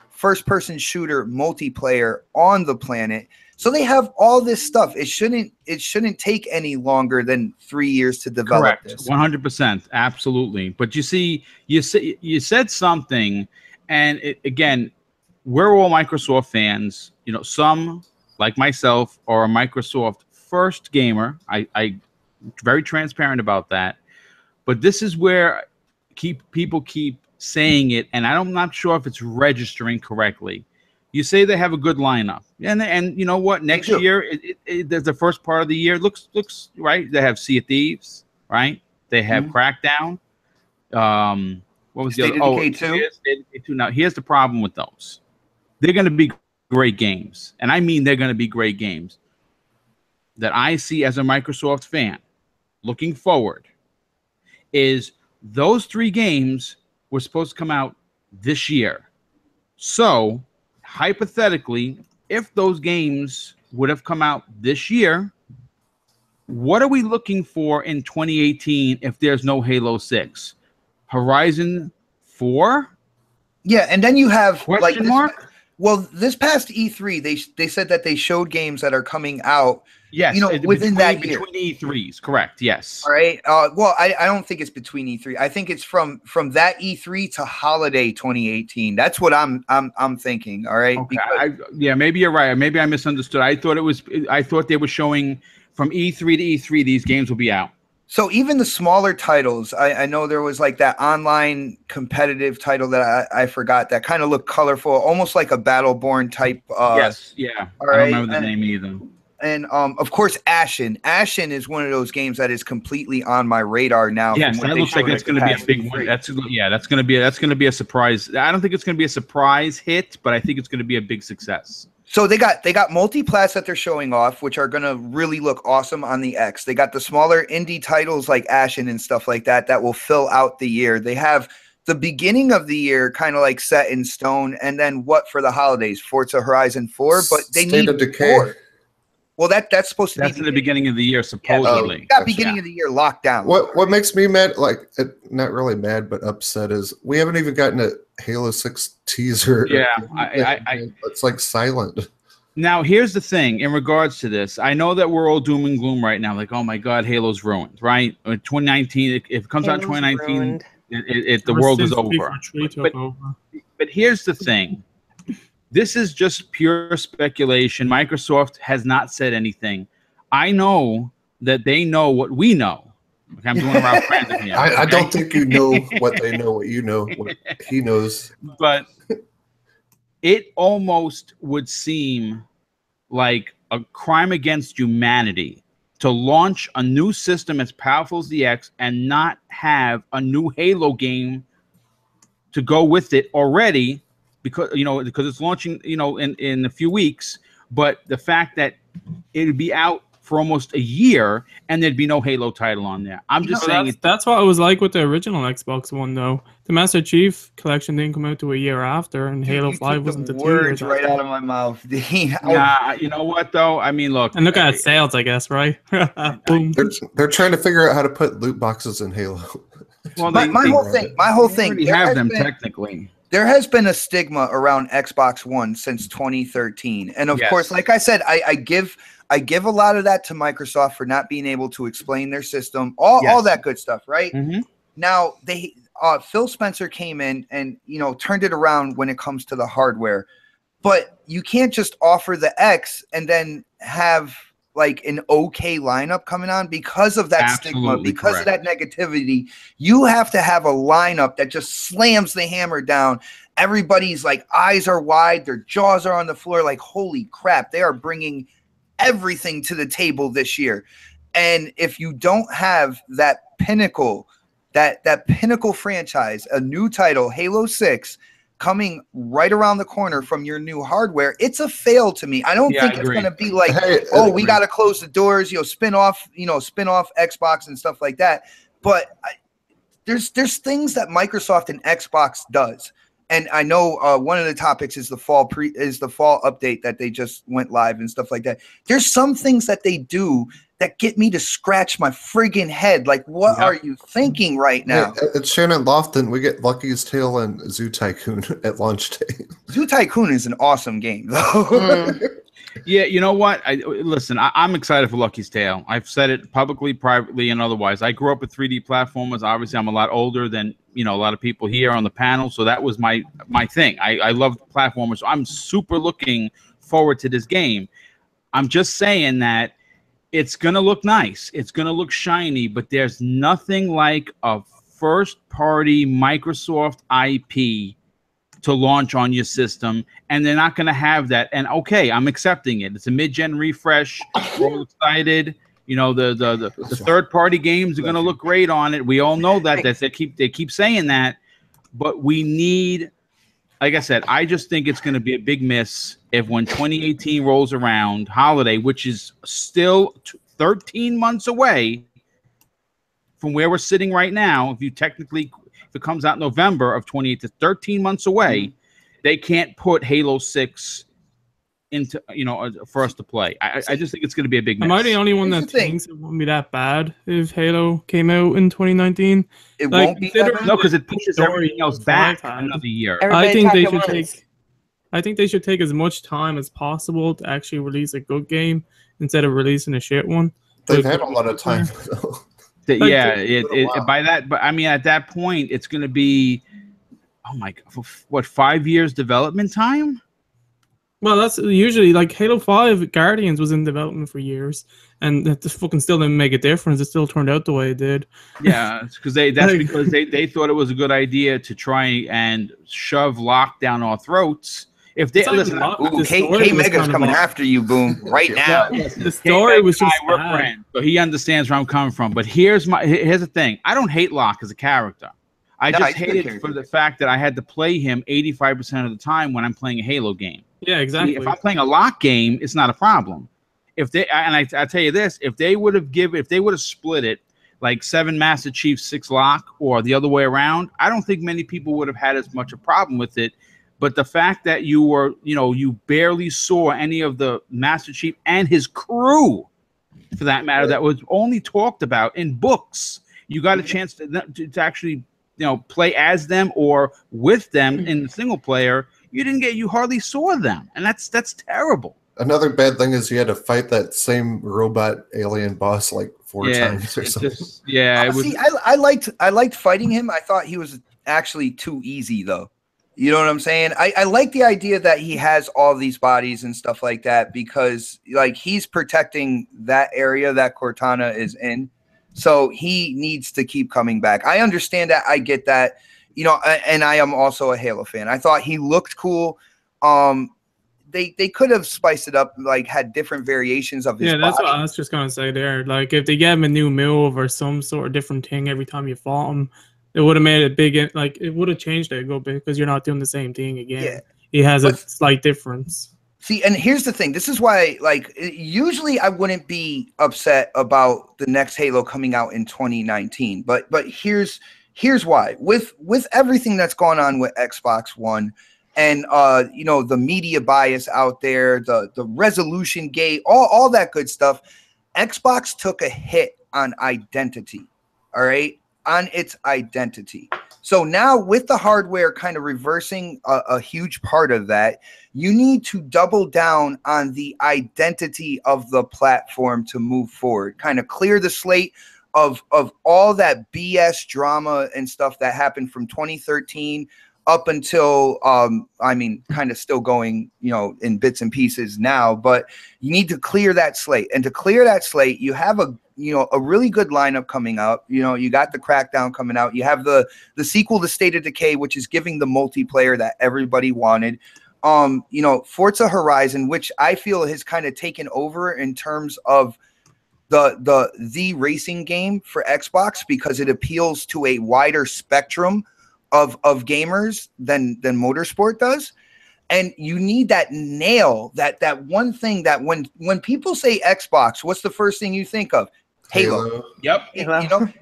first-person shooter multiplayer on the planet. So they have all this stuff. It shouldn't take any longer than 3 years to develop Correct. this. 100%, absolutely. But you see, you said something, and again, we're all Microsoft fans. Some, like myself, are a Microsoft first gamer. I very transparent about that. But this is where people keep saying it, and I'm not sure if it's registering correctly. You say they have a good lineup, and you know what? Next year, there's the first part of the year looks right. They have Sea of Thieves, right? They have Crackdown. What was the other? State of Decay 2. State of Decay 2. Now, here's the problem with those. They're going to be great games, and I mean they're going to be great games that I see as a Microsoft fan looking forward. Is those 3 games were supposed to come out this year. So, hypothetically, if those games would have come out this year, what are we looking for in 2018 if there's no Halo 6? Horizon 4? Yeah, and then you have Question mark? Well, this past E3, they said that they showed games that are coming out. Yes, within that year. Between E3s, correct? Yes. All right. Well, I don't think it's between E3. I think it's from that E3 to holiday 2018. That's what I'm thinking. All right. Okay. Yeah, maybe you're right. Maybe I misunderstood. I thought they were showing from E3 to E3 these games will be out. So even the smaller titles, I know there was like that online competitive title that I forgot that kind of looked colorful, almost like a Battleborn type. Yes. Yeah. I don't remember the name either. And of course, Ashen. Ashen is one of those games that is completely on my radar now. Yes, that looks like it's going to be a big one. That's going to be a surprise. I don't think it's going to be a surprise hit, but I think it's going to be a big success. So they got multi-plats that they're showing off, which are going to really look awesome on the X. They got the smaller indie titles like Ashen and stuff like that will fill out the year. They have the beginning of the year kind of like set in stone, and then what for the holidays? Forza Horizon 4, but they State need of Decay. more. Well, that's supposed to be in the beginning of the year, supposedly. Yeah, beginning of the year lockdown. What makes me mad, not really mad, but upset, is we haven't even gotten a Halo 6 teaser. Yeah, it's like silent. Now, here's the thing in regards to this. I know that we're all doom and gloom right now. Like, oh my God, Halo's ruined, right? 2019, if it comes out in 2019, the world is over. But here's the thing. This is just pure speculation. Microsoft has not said anything. I know that they know what we know. Okay, I'm doing around random here. I don't think you know what they know, what you know, what he knows. But it almost would seem like a crime against humanity to launch a new system as powerful as the X and not have a new Halo game to go with it already. Because it's launching, in a few weeks, but the fact that it'd be out for almost a year and there'd be no Halo title on there. I'm just saying that's what it was like with the original Xbox One, though. The Master Chief Collection didn't come out to a year after, and Halo 5 wasn't the 2 years right out of my mouth. Nah, you know what though? I mean, look. And look at sales, I guess, right? Boom. They're trying to figure out how to put loot boxes in Halo. Well, my whole thing. We have them technically. There has been a stigma around Xbox One since 2013. And of course, like I said, I give a lot of that to Microsoft for not being able to explain their system, all that good stuff, right? Mm-hmm. Now, Phil Spencer came in and, turned it around when it comes to the hardware. But you can't just offer the X and then have like an okay lineup coming on because of that stigma, because of that negativity. You have to have a lineup that just slams the hammer down. Everybody's like eyes are wide, their jaws are on the floor, like holy crap, they are bringing everything to the table this year. And if you don't have that pinnacle, that pinnacle franchise, a new title, Halo 6, coming right around the corner from your new hardware, it's a fail to me. I don't think it's going to be like, we got to close the doors, spin off Xbox and stuff like that. But there's things that Microsoft and Xbox does. And I know one of the topics is the fall update that they just went live and stuff like that. There's some things that they do that get me to scratch my friggin' head. Like, what are you thinking right now? At Shannon Lofton, we get Lucky's Tale and Zoo Tycoon at launch day. Zoo Tycoon is an awesome game, though. Yeah, you know what? Listen, I'm excited for Lucky's Tale. I've said it publicly, privately, and otherwise. I grew up with 3D platformers. Obviously, I'm a lot older than a lot of people here on the panel, so that was my thing. I love platformers, so I'm super looking forward to this game. I'm just saying that it's going to look nice. It's going to look shiny, but there's nothing like a first-party Microsoft IP to launch on your system, and they're not going to have that. And okay, I'm accepting it. It's a mid-gen refresh. We're all excited. The third-party games are going to look great on it. We all know that. They keep saying that, but we need. Like I said, I just think it's going to be a big miss if when 2018 rolls around, holiday, which is still 13 months away from where we're sitting right now. If it comes out November of 2018, to 13 months away, they can't put Halo 6 into for us to play. I just think it's going to be a big miss. Am I the only one that thinks it won't be that bad if Halo came out in 2019? It won't be that bad? No, because it pushes everything else back another year. I think they should take I think they should take as much time as possible to actually release a good game instead of releasing a shit one. They've had a lot of time. By that, but I mean, at that point, it's going to be, oh my God, what, 5 years development time? Well, that's usually like Halo 5 Guardians was in development for years, and that fucking still didn't make a difference. It still turned out the way it did. Yeah, because they thought it was a good idea to try and shove Locke down our throats. If they listen, K-Mega's coming after you, Boom, right now. The story was just friends, so he understands where I'm coming from. But here's the thing: I don't hate Locke as a character. I just hate it for the fact that I had to play him 85% of the time when I'm playing a Halo game. Yeah, exactly. See, if I'm playing a Locke game, it's not a problem. If they I tell you this, if they would have split it like 7 Master Chief, 6 Locke, or the other way around, I don't think many people would have had as much a problem with it. But the fact that you barely saw any of the Master Chief and his crew, for that matter, that was only talked about in books. You got a chance to actually play as them or with them in the single player. You hardly saw them, and that's terrible. Another bad thing is you had to fight that same robot alien boss like 4 times or something. See, I liked fighting him. I thought he was actually too easy though. You know what I'm saying? I like the idea that he has all these bodies and stuff like that, because like he's protecting that area that Cortana is in. So he needs to keep coming back. I understand that. I get that. And I am also a Halo fan. I thought he looked cool. They could have spiced it up, like had different variations of his body. That's what I was just gonna say there. Like if they gave him a new move or some sort of different thing every time you fought him, it would have made it big. Like it would have changed it a good bit because you're not doing the same thing again. Yeah. He has a slight difference. See, and here's the thing. This is why, like, usually I wouldn't be upset about the next Halo coming out in 2019. But here's why. With everything that's going on with Xbox One, and the media bias out there, the resolution gate, all that good stuff, Xbox took a hit on identity. All right, on its identity. So now with the hardware kind of reversing a huge part of that, you need to double down on the identity of the platform to move forward, kind of clear the slate of all that BS drama and stuff that happened from 2013 up until, kind of still going, in bits and pieces now, but you need to clear that slate. And to clear that slate, you have a really good lineup coming up. You got the Crackdown coming out. You have the sequel to State of Decay, which is giving the multiplayer that everybody wanted. Forza Horizon, which I feel has kind of taken over in terms of the racing game for Xbox, because it appeals to a wider spectrum of gamers than motorsport does. And you need that nail, that one thing that when people say Xbox, what's the first thing you think of? Halo. Yep.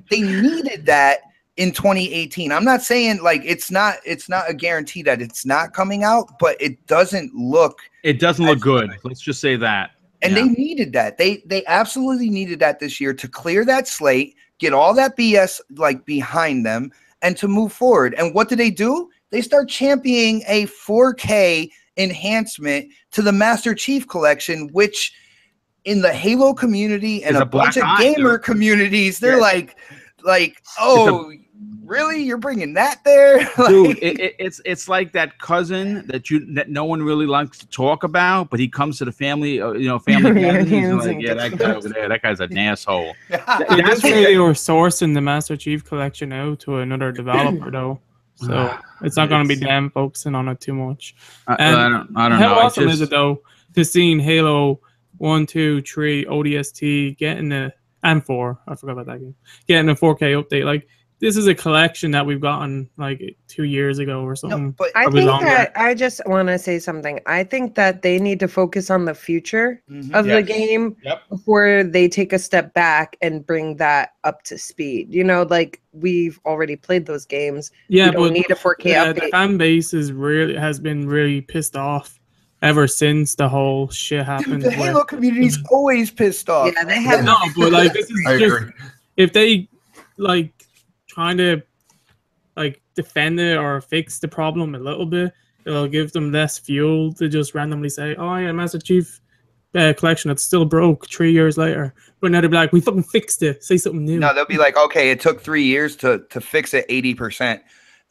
They needed that in 2018. I'm not saying like it's not a guarantee that it's not coming out, but it doesn't look good. Let's just say that. And they needed that. They absolutely needed that this year to clear that slate, get all that BS like behind them, and to move forward. And what do? They start championing a 4K enhancement to the Master Chief Collection, which in the Halo community and a bunch of gamer communities, they're like, oh, really? You're bringing that there? Dude, it's like that cousin that no one really likes to talk about, but he comes to the family, family gatherings, like, yeah, that guy over there, that guy's an asshole. That's why they were sourcing the Master Chief Collection out to another developer, though. So it's not going to be them focusing on it too much. I don't know. How awesome is it, though, to seeing Halo 1, 2, 3, ODST getting and 4. I forgot about that game. Getting a 4K update. Like, this is a collection that we've gotten like 2 years ago or something. No, but I think that I just want to say something. I think that they need to focus on the future of the game before they take a step back and bring that up to speed. Like we've already played those games. Yeah, we don't need a 4K update. The fan base has been really pissed off ever since the whole shit happened. The Halo community's always pissed off. Yeah, they have. No, but like this is just if they like trying to like defend it or fix the problem a little bit, it'll give them less fuel to just randomly say, "Oh yeah, Master Chief Collection, it's still broke 3 years later." But now they'll be like, "We fucking fixed it. Say something new." No, they'll be like, okay, it took 3 years to fix it 80%.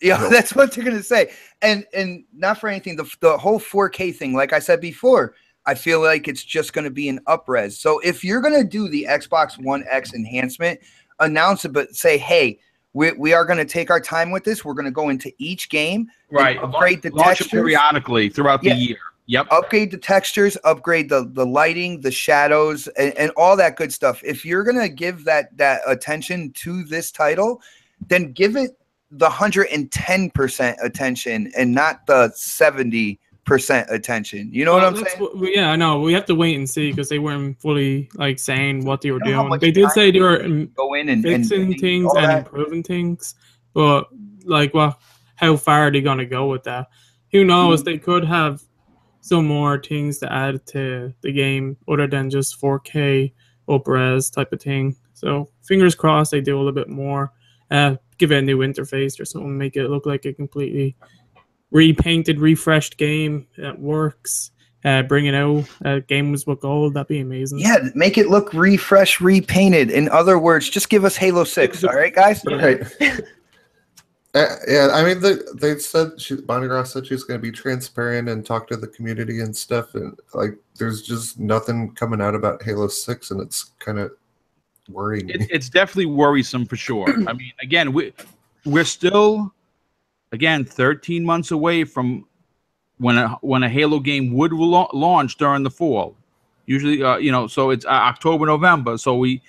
Yeah, that's what they're gonna say. And not for anything, the whole 4K thing, like I said before, I feel like it's just gonna be an up-res. So if you're gonna do the Xbox One X enhancement, announce it, but say, hey, we are gonna take our time with this. We're gonna go into each game, right? Upgrade the textures periodically throughout the year. Yep. Upgrade the textures, upgrade the lighting, the shadows, and all that good stuff. If you're gonna give that attention to this title, then give it the 110% attention and not the 70% attention. You know what I'm saying? Yeah, I know. We have to wait and see because they weren't fully like saying what they were doing. They did say they were go in and fixing things and improving things, but like, well, how far are they gonna go with that? Who knows? They could have some more things to add to the game other than just 4K up-res type of thing. So fingers crossed they do a little bit more. Give it a new interface or something, make it look like a completely repainted, refreshed game that works. Bring it out. Games with gold. That'd be amazing. Yeah, make it look refreshed, repainted. In other words, just give us Halo 6. All right, guys? Right. Yeah, I mean, they said Bonnie Ross said she's going to be transparent and talk to the community and stuff, and like, there's just nothing coming out about Halo 6, and it's kind of worrying me. It's definitely worrisome for sure. I mean, again, we're still 13 months away from when a Halo game would launch during the fall. Usually, so it's October, November. So we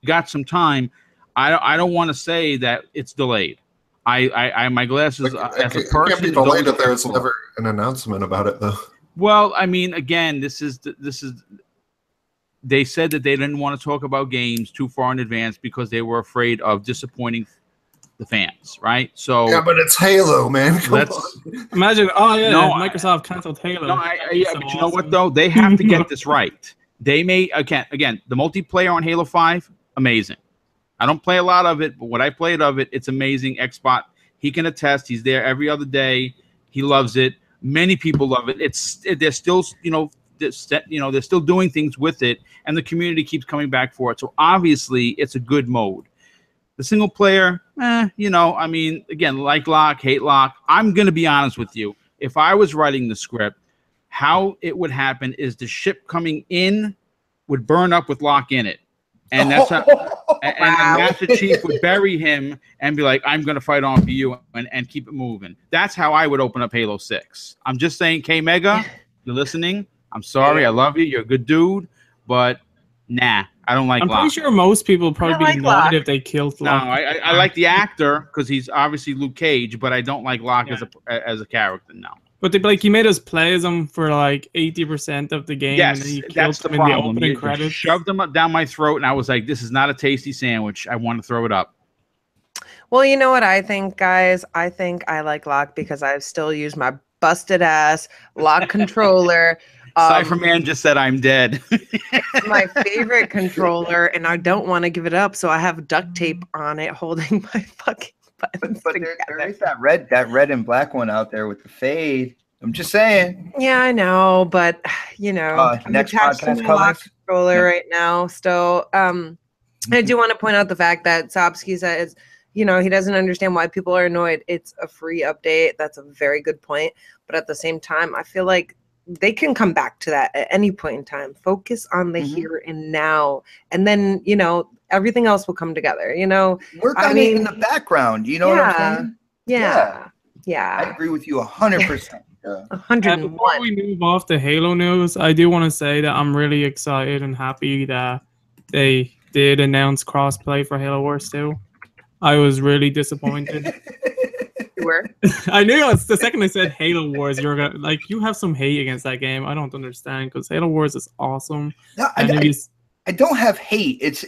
got some time. I don't want to say that it's delayed. I my glasses as a person. It can't be delayed if there's never an announcement about it, though. Well, I mean, again, this is. They said that they didn't want to talk about games too far in advance because they were afraid of disappointing the fans, right? So yeah, but it's Halo, man. Let's imagine. Oh yeah, no, Microsoft canceled Halo. No, but you know what though? They have to get this right. They may again the multiplayer on Halo 5, amazing. I don't play a lot of it, but what I played of it, it's amazing. Xbox, he can attest. He's there every other day. He loves it. Many people love it. They're still, they're still doing things with it, and the community keeps coming back for it. So obviously, it's a good mode. The single player, I mean, again, like Locke, hate Locke. I'm going to be honest with you. If I was writing the script, how it would happen is the ship coming in would burn up with Locke in it. And that's how, and the Master Chief would bury him and be like, I'm going to fight on for you and keep it moving. That's how I would open up Halo 6. I'm just saying, K-Mega, you're listening. I'm sorry. I love you. You're a good dude. But nah, I don't like Locke. I'm pretty sure most people would probably be annoyed if they killed Locke. No, I like the actor because he's obviously Luke Cage, but I don't like Locke as a character, no. But he made us play as him for like 80% of the game. Yes, and then he that's the problem. In the opening credits. Shoved him down my throat, and I was like, this is not a tasty sandwich. I want to throw it up. Well, you know what I think, guys? I think I like Locke because I still use my busted-ass Locke controller. Cypherman just said I'm dead. It's my favorite controller, and I don't want to give it up, so I have duct tape on it holding my fucking buttons together. There is that red and black one out there with the fade. I'm just saying. Yeah, I know, but I'm next attached to podcast my Locke controller right now. So I do want to point out the fact that Sobsky says, he doesn't understand why people are annoyed. It's a free update. That's a very good point. But at the same time, I feel like they can come back to that at any point in time. Focus on the here and now. And then, everything else will come together, Work on it in the background. You know what I'm saying? Yeah. I agree with you 100%. 101. Before we move off to Halo news, I do want to say that I'm really excited and happy that they did announce crossplay for Halo Wars 2. I was really disappointed. I knew it's the second I said Halo Wars, you're gonna you have some hate against that game. I don't understand because Halo Wars is awesome. No, I don't have hate. It's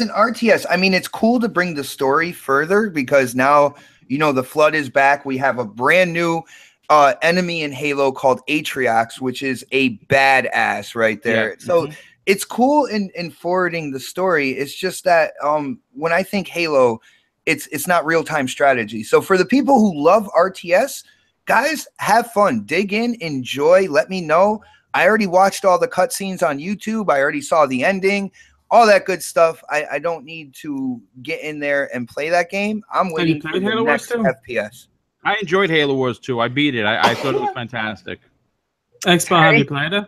an RTS. I mean, it's cool to bring the story further because now the Flood is back. We have a brand new enemy in Halo called Atriox, which is a badass right there. Yeah. So it's cool in forwarding the story. It's just that when I think Halo, it's not real-time strategy. So for the people who love RTS, guys, have fun, dig in, enjoy. Let me know. I already watched all the cutscenes on YouTube. I already saw the ending, all that good stuff. I don't need to get in there and play that game. I'm waiting for the next FPS. I enjoyed Halo Wars 2. I beat it. I thought it was fantastic. Expo, have you played it?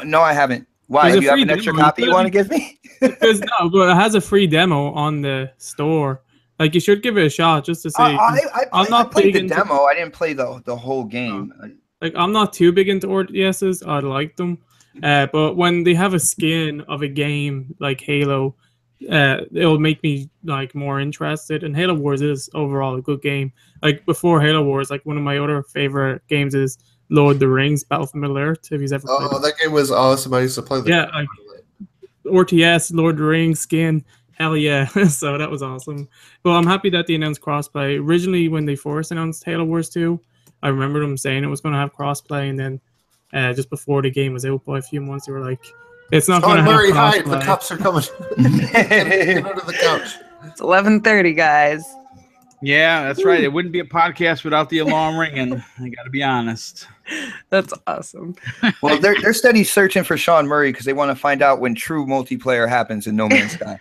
No, I haven't. Why? Do you have an extra copy you want to give me? Because no, but it has a free demo on the store. Like, you should give it a shot just to see. I played the demo. I didn't play the whole game. Like, I'm not too big into RTSs. I like them. But when they have a skin of a game like Halo, it'll make me like more interested. And Halo Wars is overall a good game. Like, before Halo Wars, like, one of my other favorite games is Lord of the Rings, Battle for Middle-earth. If you've ever played it. That game was awesome. I used to play the like RTS, Lord of the Rings skin. Hell yeah. So that was awesome. But I'm happy that they announced crossplay. Originally, when they first announced Halo Wars 2, I remember them saying it was going to have crossplay, and then just before the game was out by a few months, they were like, it's not going to have crossplay. Hide. The cops are coming. Get under the couch. It's 11:30, guys. Yeah, that's right. It wouldn't be a podcast without the alarm ringing. I got to be honest. That's awesome. Well, they're steady searching for Sean Murray because they want to find out when true multiplayer happens in No Man's Sky.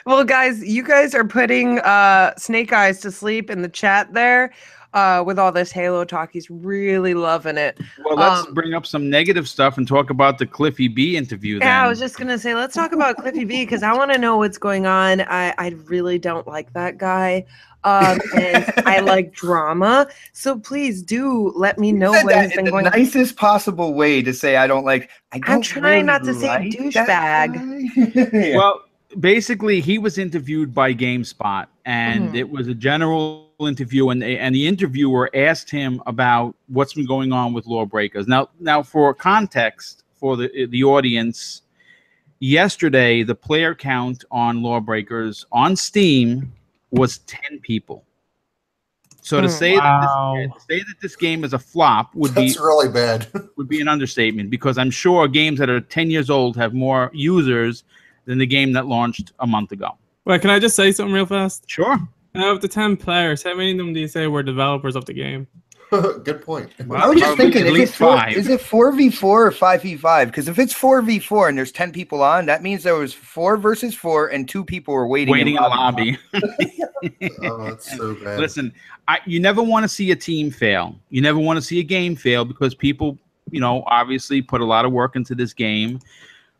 Well, guys, you guys are putting Snake Eyes to sleep in the chat there with all this Halo talk. He's really loving it. Well, let's bring up some negative stuff and talk about the CliffyB interview. Then. Yeah, I was just going to say, let's talk about CliffyB because I want to know what's going on. I really don't like that guy. And I like drama. So please do let me know what has been going on. The nicest possible way to say I don't like. I'm trying not to say douchebag. Well, basically, he was interviewed by GameSpot, and it was a general interview, and the interviewer asked him about what's been going on with Lawbreakers. Now, for context for the audience, yesterday the player count on Lawbreakers on Steam was 10 people. So to say that this game is a flop would be really bad. Would be an understatement, because I'm sure games that are 10 years old have more users than the game that launched a month ago. Wait, can I just say something real fast? Sure. Out of the 10 players, how many of them do you say were developers of the game? Good point. Well, I was just thinking, is it 4v4 or 5v5? Because if it's 4v4 and there's 10 people on, that means there was 4 versus 4 and 2 people were waiting in the lobby. Oh, that's so bad. Listen, you never want to see a team fail. You never want to see a game fail, because people, obviously put a lot of work into this game.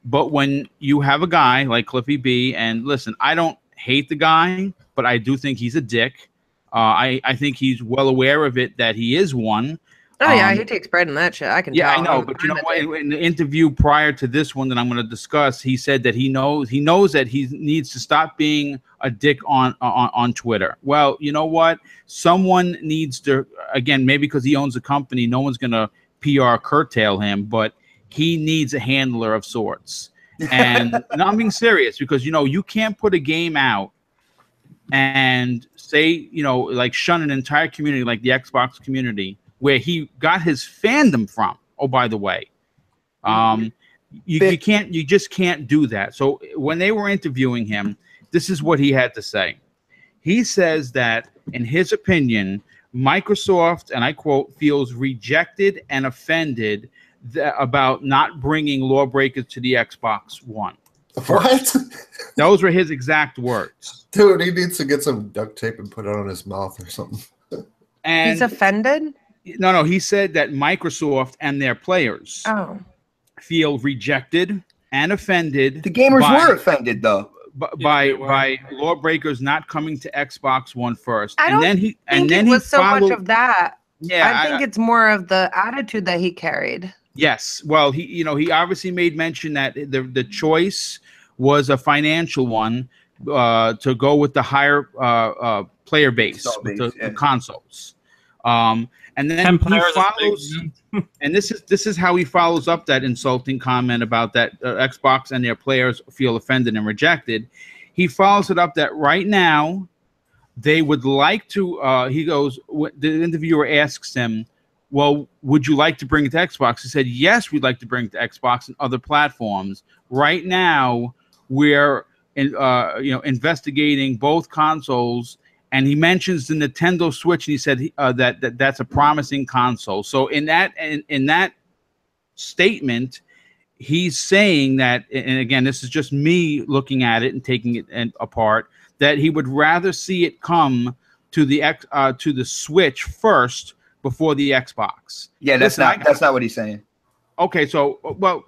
But when you have a guy like CliffyB, and listen, I don't hate the guy, but I do think he's a dick. I think he's well aware of it, that he is one. Oh, yeah, he takes pride in that shit. I can tell. I know, but you know what? In the interview prior to this one that I'm going to discuss, he said that he knows that he needs to stop being a dick on Twitter. Well, you know what? Someone needs to, again, maybe because he owns a company, no one's going to PR curtail him, but he needs a handler of sorts. And I'm being serious, because, you can't put a game out and say, like shun an entire community like the Xbox community, where he got his fandom from. Oh, by the way, you just can't do that. So when they were interviewing him, this is what he had to say. He says that, in his opinion, Microsoft, and I quote, feels rejected and offended about not bringing Lawbreakers to the Xbox One. What? Those were his exact words. Dude, he needs to get some duct tape and put it on his mouth or something. And he's offended? No, he said that Microsoft and their players feel rejected and offended. The gamers were offended, though. By Lawbreakers not coming to Xbox One first. I don't think it was so much of that. Yeah, I think it's more of the attitude that he carried. Yes. Well, he obviously made mention that the choice was a financial one, to go with the higher player base, with the consoles. And then he follows, and this is how he follows up that insulting comment about that Xbox and their players feel offended and rejected. He follows it up that right now they would like to. He goes. The interviewer asks him, "Well, would you like to bring it to Xbox?" He said, "Yes, we'd like to bring it to Xbox and other platforms. Right now, we're investigating both consoles and he mentions the Nintendo Switch, and he said that's a promising console. So in that statement, he's saying that, and again, this is just me looking at it and taking it apart, that he would rather see it come to the Switch first before the Xbox. Yeah, that's not what he's saying. Okay, so well,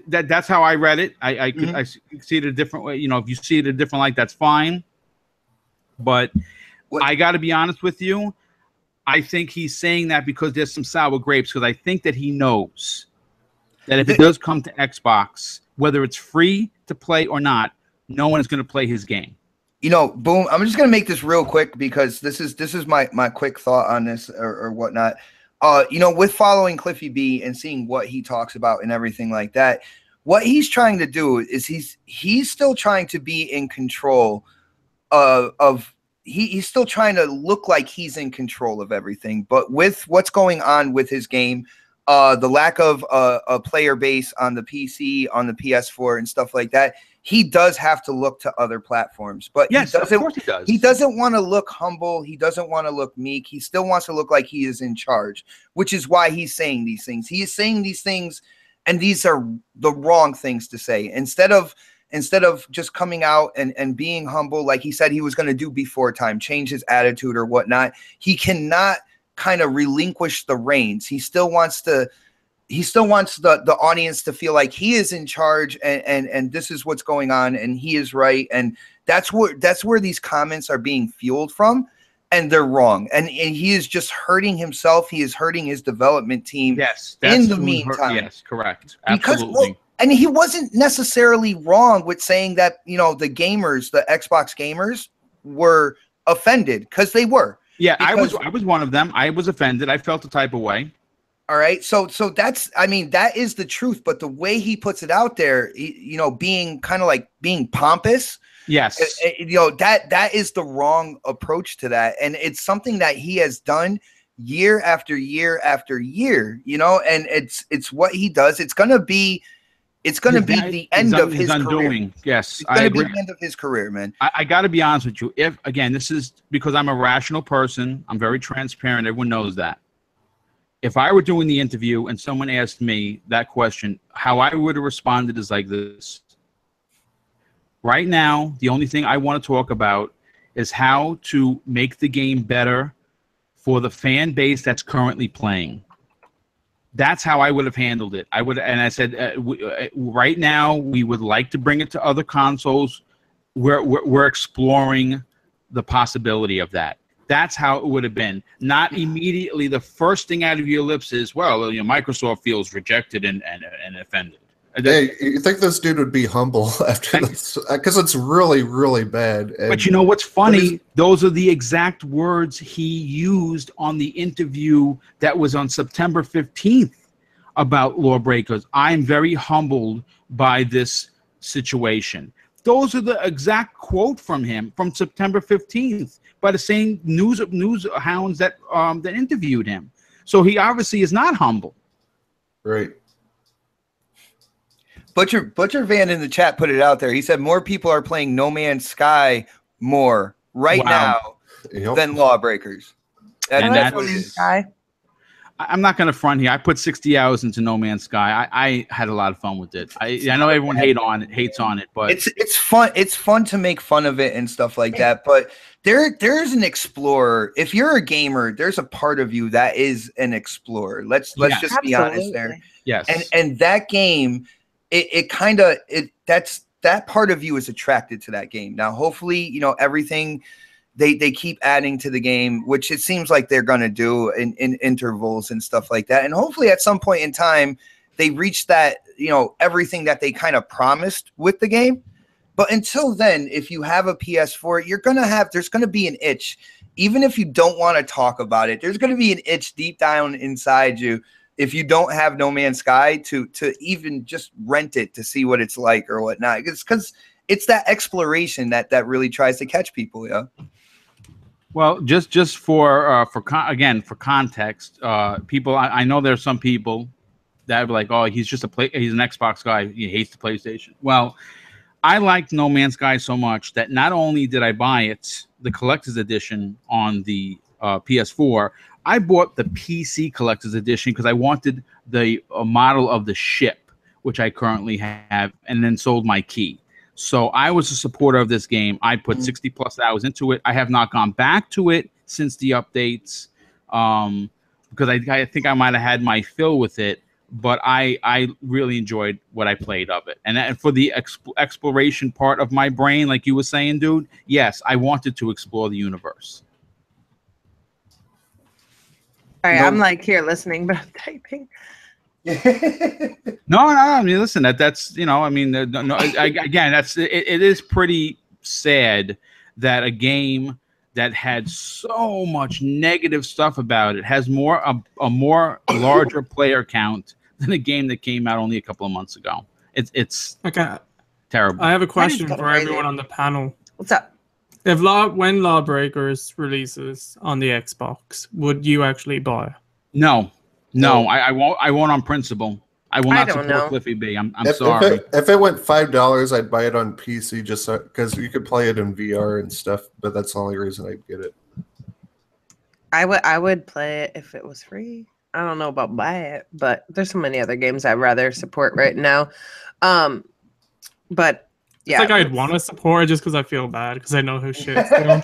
that's how I read it. I see it a different way. You know, if you see it a different light, that's fine. But I got to be honest with you. I think he's saying that because there's some sour grapes. Because I think that he knows that if it does come to Xbox, whether it's free to play or not, no one is going to play his game. You know, boom. I'm just gonna make this real quick because this is my quick thought on this or whatnot. You know, with following CliffyB and seeing what he talks about and everything like that, what he's trying to do is he's still trying to be in control he's still trying to look like he's in control of everything. But with what's going on with his game, the lack of a player base on the PC, on the PS4 and stuff like that, he does have to look to other platforms. But yes, of course he does. He doesn't want to look humble. He doesn't want to look meek. He still wants to look like he is in charge, which is why he's saying these things. He is saying these things, and these are the wrong things to say. Instead of just coming out and being humble, like he said he was going to do before time, change his attitude or whatnot, he cannot kind of relinquish the reins. He still wants the audience to feel like he is in charge and this is what's going on and he is right. And that's where these comments are being fueled from, and they're wrong. And he is just hurting himself. He is hurting his development team. Yes. In the meantime. Yes, correct. Absolutely. And he wasn't necessarily wrong with saying that, you know, the Xbox gamers were offended, because they were. Yeah, I was one of them. I was offended. I felt a type of way. All right. So that's, I mean, that is the truth. But the way he puts it out there, you know, being kind of like being pompous. Yes. You know, that is the wrong approach to that. And it's something that he has done year after year after year, you know, and it's what he does. It's going to be the end of his career. Yes, I agree. The end of his career, man. I got to be honest with you. If, again, this is because I'm a rational person. I'm very transparent. Everyone knows that. If I were doing the interview and someone asked me that question, how I would have responded is like this. Right now, the only thing I want to talk about is how to make the game better for the fan base that's currently playing. That's how I would have handled it. And I said, right now, we would like to bring it to other consoles. We're exploring the possibility of that. That's how it would have been. Not immediately the first thing out of your lips is, well, you know, Microsoft feels rejected and offended. Hey, you think this dude would be humble after this? Because it's really, really bad. But you know what's funny? Those are the exact words he used on the interview that was on September 15th about Lawbreakers. I'm very humbled by this situation. Those are the exact quote from him from September 15th by the same news hounds that interviewed him. So he obviously is not humble. Right. Butcher Van in the chat put it out there. He said more people are playing No Man's Sky more now than Lawbreakers. That's what it is. I'm not going to front here. I put 60 hours into No Man's Sky. I had a lot of fun with it. I know everyone hates on it, but it's fun. It's fun to make fun of it and stuff like that. But there's an explorer. If you're a gamer, there's a part of you that is an explorer. Let's just be honest there. Yes. And that game, that part of you is attracted to that game. Now, hopefully, you know, everything they keep adding to the game, which it seems like they're going to do in intervals and stuff like that. And hopefully at some point in time, they reach that, you know, everything that they kind of promised with the game. But until then, if you have a PS4, there's going to be an itch. Even if you don't want to talk about it, there's going to be an itch deep down inside you. If you don't have No Man's Sky to even just rent it to see what it's like or whatnot, it's because it's that exploration that really tries to catch people. Yeah. Well, just for context, people, I know there's some people that are like, oh, he's an Xbox guy. He hates the PlayStation. Well, I liked No Man's Sky so much that not only did I buy it, the collector's edition on the PS4, I bought the PC collector's edition because I wanted the model of the ship, which I currently have, and then sold my key. So I was a supporter of this game. I put 60 plus hours into it. I have not gone back to it since the updates because I think I might have had my fill with it. But I really enjoyed what I played of it. And for the exploration part of my brain, like you were saying, dude, yes, I wanted to explore the universe. All right, I'm like here listening, but I'm typing. No, I mean, listen, that's, you know, I mean, again, it is pretty sad that a game that had so much negative stuff about it has a more larger player count than a game that came out only a couple of months ago. It's Okay. terrible. I have a question for everyone on the panel. What's up? When Lawbreakers releases on the Xbox, would you actually buy? No, I won't on principle. I will not support CliffyB. I'm sorry. If it went $5, I'd buy it on PC just because you could play it in VR and stuff. But that's the only reason I'd get it. I would play it if it was free. I don't know about buy it, but there's so many other games I'd rather support right now. But yeah, it's like I'd want to support just because I feel bad because I know who shit's doing.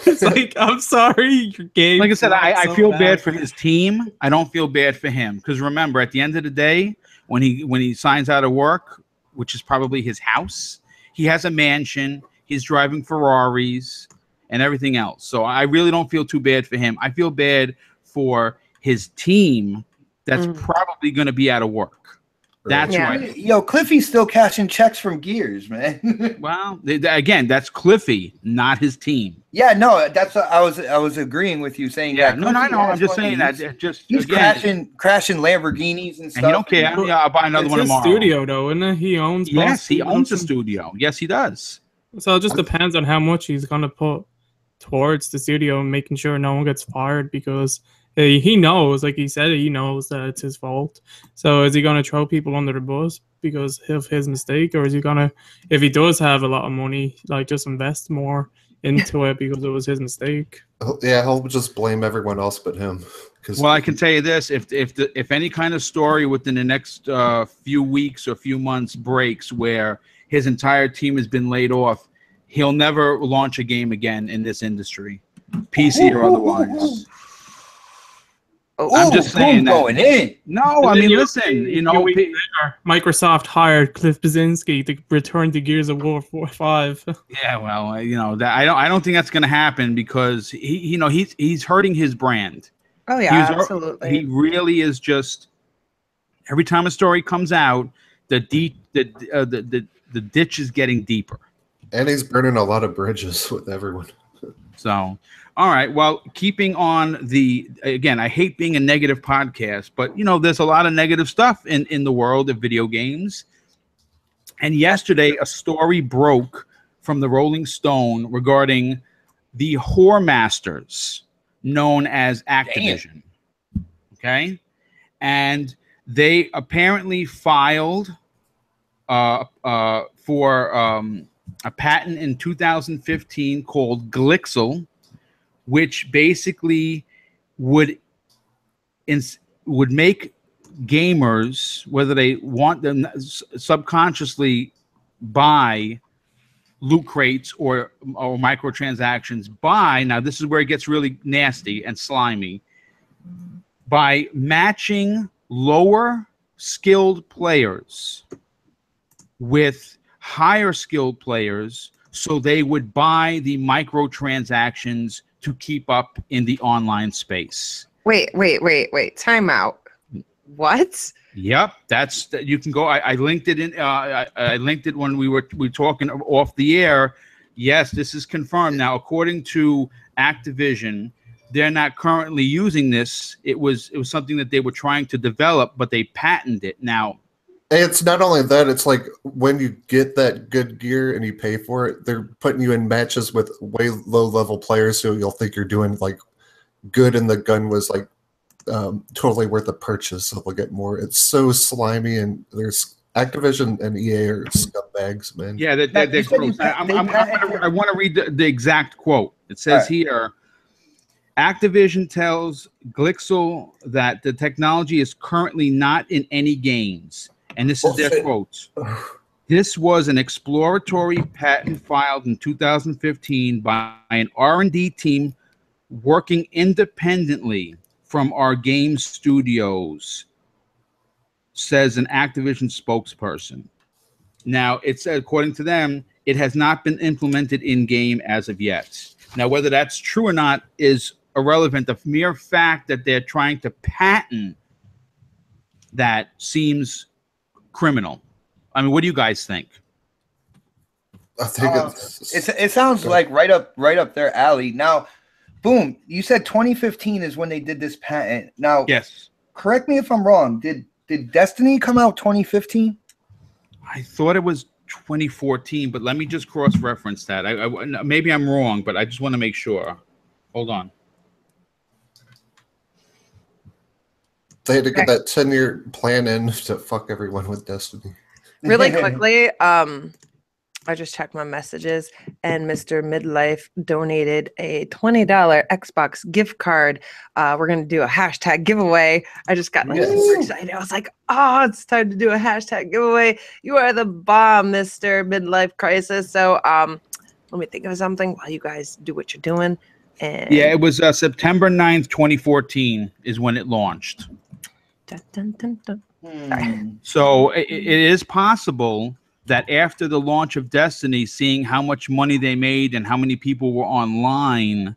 It's like, I'm sorry, your game. Like I said, I feel bad for his team. I don't feel bad for him because remember, at the end of the day, when he signs out of work, which is probably his house, he has a mansion. He's driving Ferraris and everything else. So I really don't feel too bad for him. I feel bad for his team that's probably going to be out of work. That's right. Yo, Cliffy's still cashing checks from Gears, man. Well, again, that's Cliffy, not his team. Yeah, no, that's what I was agreeing with you saying. Yeah, that no, I'm just saying that. He's crashing Lamborghinis and stuff. And he don't care. Yeah, I'll buy another one tomorrow. It's his studio, though, isn't it? He owns. Yes, he owns the studio. Yes, he does. So it just depends on how much he's gonna put towards the studio and making sure no one gets fired because he knows, like he said, he knows that it's his fault. So is he going to throw people under the bus because of his mistake? Or is he going to, if he does have a lot of money, like just invest more into it because it was his mistake? Yeah, he'll just blame everyone else but him. Well, I can tell you this, if any kind of story within the next few weeks or few months breaks where his entire team has been laid off, he'll never launch a game again in this industry, PC or otherwise. I'm just saying that. Going in. No, I mean, listen, you know, Microsoft hired Cliff Blazinski to return to Gears of War 5. Yeah, well, you know, that I don't think that's going to happen because he's hurting his brand. Oh yeah, absolutely. He really is. Just every time a story comes out, the ditch is getting deeper. And he's burning a lot of bridges with everyone. So, all right. Well, keeping on again, I hate being a negative podcast, but you know, there's a lot of negative stuff in the world of video games. And yesterday, a story broke from the Rolling Stone regarding the whore masters known as Activision. Damn. Okay. And they apparently filed for a patent in 2015 called Glixel, which basically would make gamers, whether they want them subconsciously, buy loot crates or microtransactions. Now this is where it gets really nasty and slimy, by matching lower skilled players with higher skilled players so they would buy the microtransactions to keep up in the online space. Wait. Time out. What? Yep, you can go. I linked it in. I linked it when we were talking off the air. Yes, this is confirmed now. According to Activision, they're not currently using this. It was something that they were trying to develop, but they patented it now. It's not only that, it's like when you get that good gear and you pay for it, they're putting you in matches with way low-level players, so you'll think you're doing like good and the gun was like totally worth the purchase, so they'll get more. It's so slimy, and there's Activision and EA are scumbags. bags, man. Yeah, they're You said you gross. patented- I want to read the exact quote. It says All right. here, Activision tells Glixel that the technology is currently not in any games. And this is their Bullshit. quote. This was an exploratory patent filed in 2015 by an R&D team working independently from our game studios, says an Activision spokesperson. Now, it said, according to them, it has not been implemented in-game as of yet. Now, whether that's true or not is irrelevant. The mere fact that they're trying to patent that seems criminal. I mean, what do you guys think? I think it sounds like right up their alley. Now, boom, you said 2015 is when they did this patent. Now, Yes. correct me if I'm wrong. Did Destiny come out 2015? I thought it was 2014, but let me just cross-reference that. Maybe I'm wrong, but I just want to make sure. Hold on. they had to get that 10-year plan in to fuck everyone with Destiny. Really quickly, I just checked my messages, and Mr. Midlife donated a $20 Xbox gift card. We're going to do a hashtag giveaway. I just got like super excited. I was like, oh, it's time to do a hashtag giveaway. You are the bomb, Mr. Midlife Crisis. So let me think of something while you guys do what you're doing. And Yeah, it was September 9th, 2014 is when it launched. Dun, dun, dun, dun. Sorry. So it is possible that after the launch of Destiny, seeing how much money they made and how many people were online,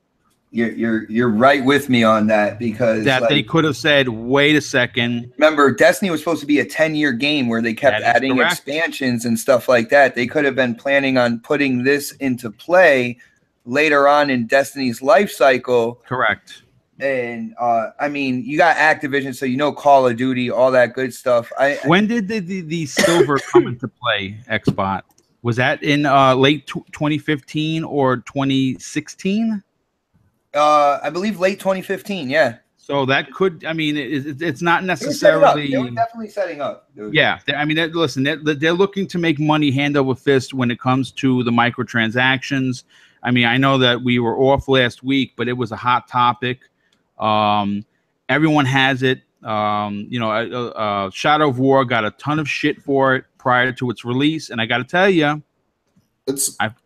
You're right with me on that, because that they could have said, wait a second. remember, Destiny was supposed to be a 10-year game where they kept That is adding correct. expansions and stuff like that. They could have been planning on putting this into play later on in Destiny's life cycle. Correct. And I mean, you got Activision, so you know Call of Duty, all that good stuff. When did the silver come into play, Xbot? Was that in late 2015 or 2016? I believe late 2015. Yeah. So that could, I mean, it's not They necessarily. were definitely setting up. Dude. Yeah, I mean, listen, they're looking to make money hand over fist when it comes to the microtransactions. I mean, I know that we were off last week, but it was a hot topic. Everyone has it. Shadow of War got a ton of shit for it prior to its release, and I got to tell you,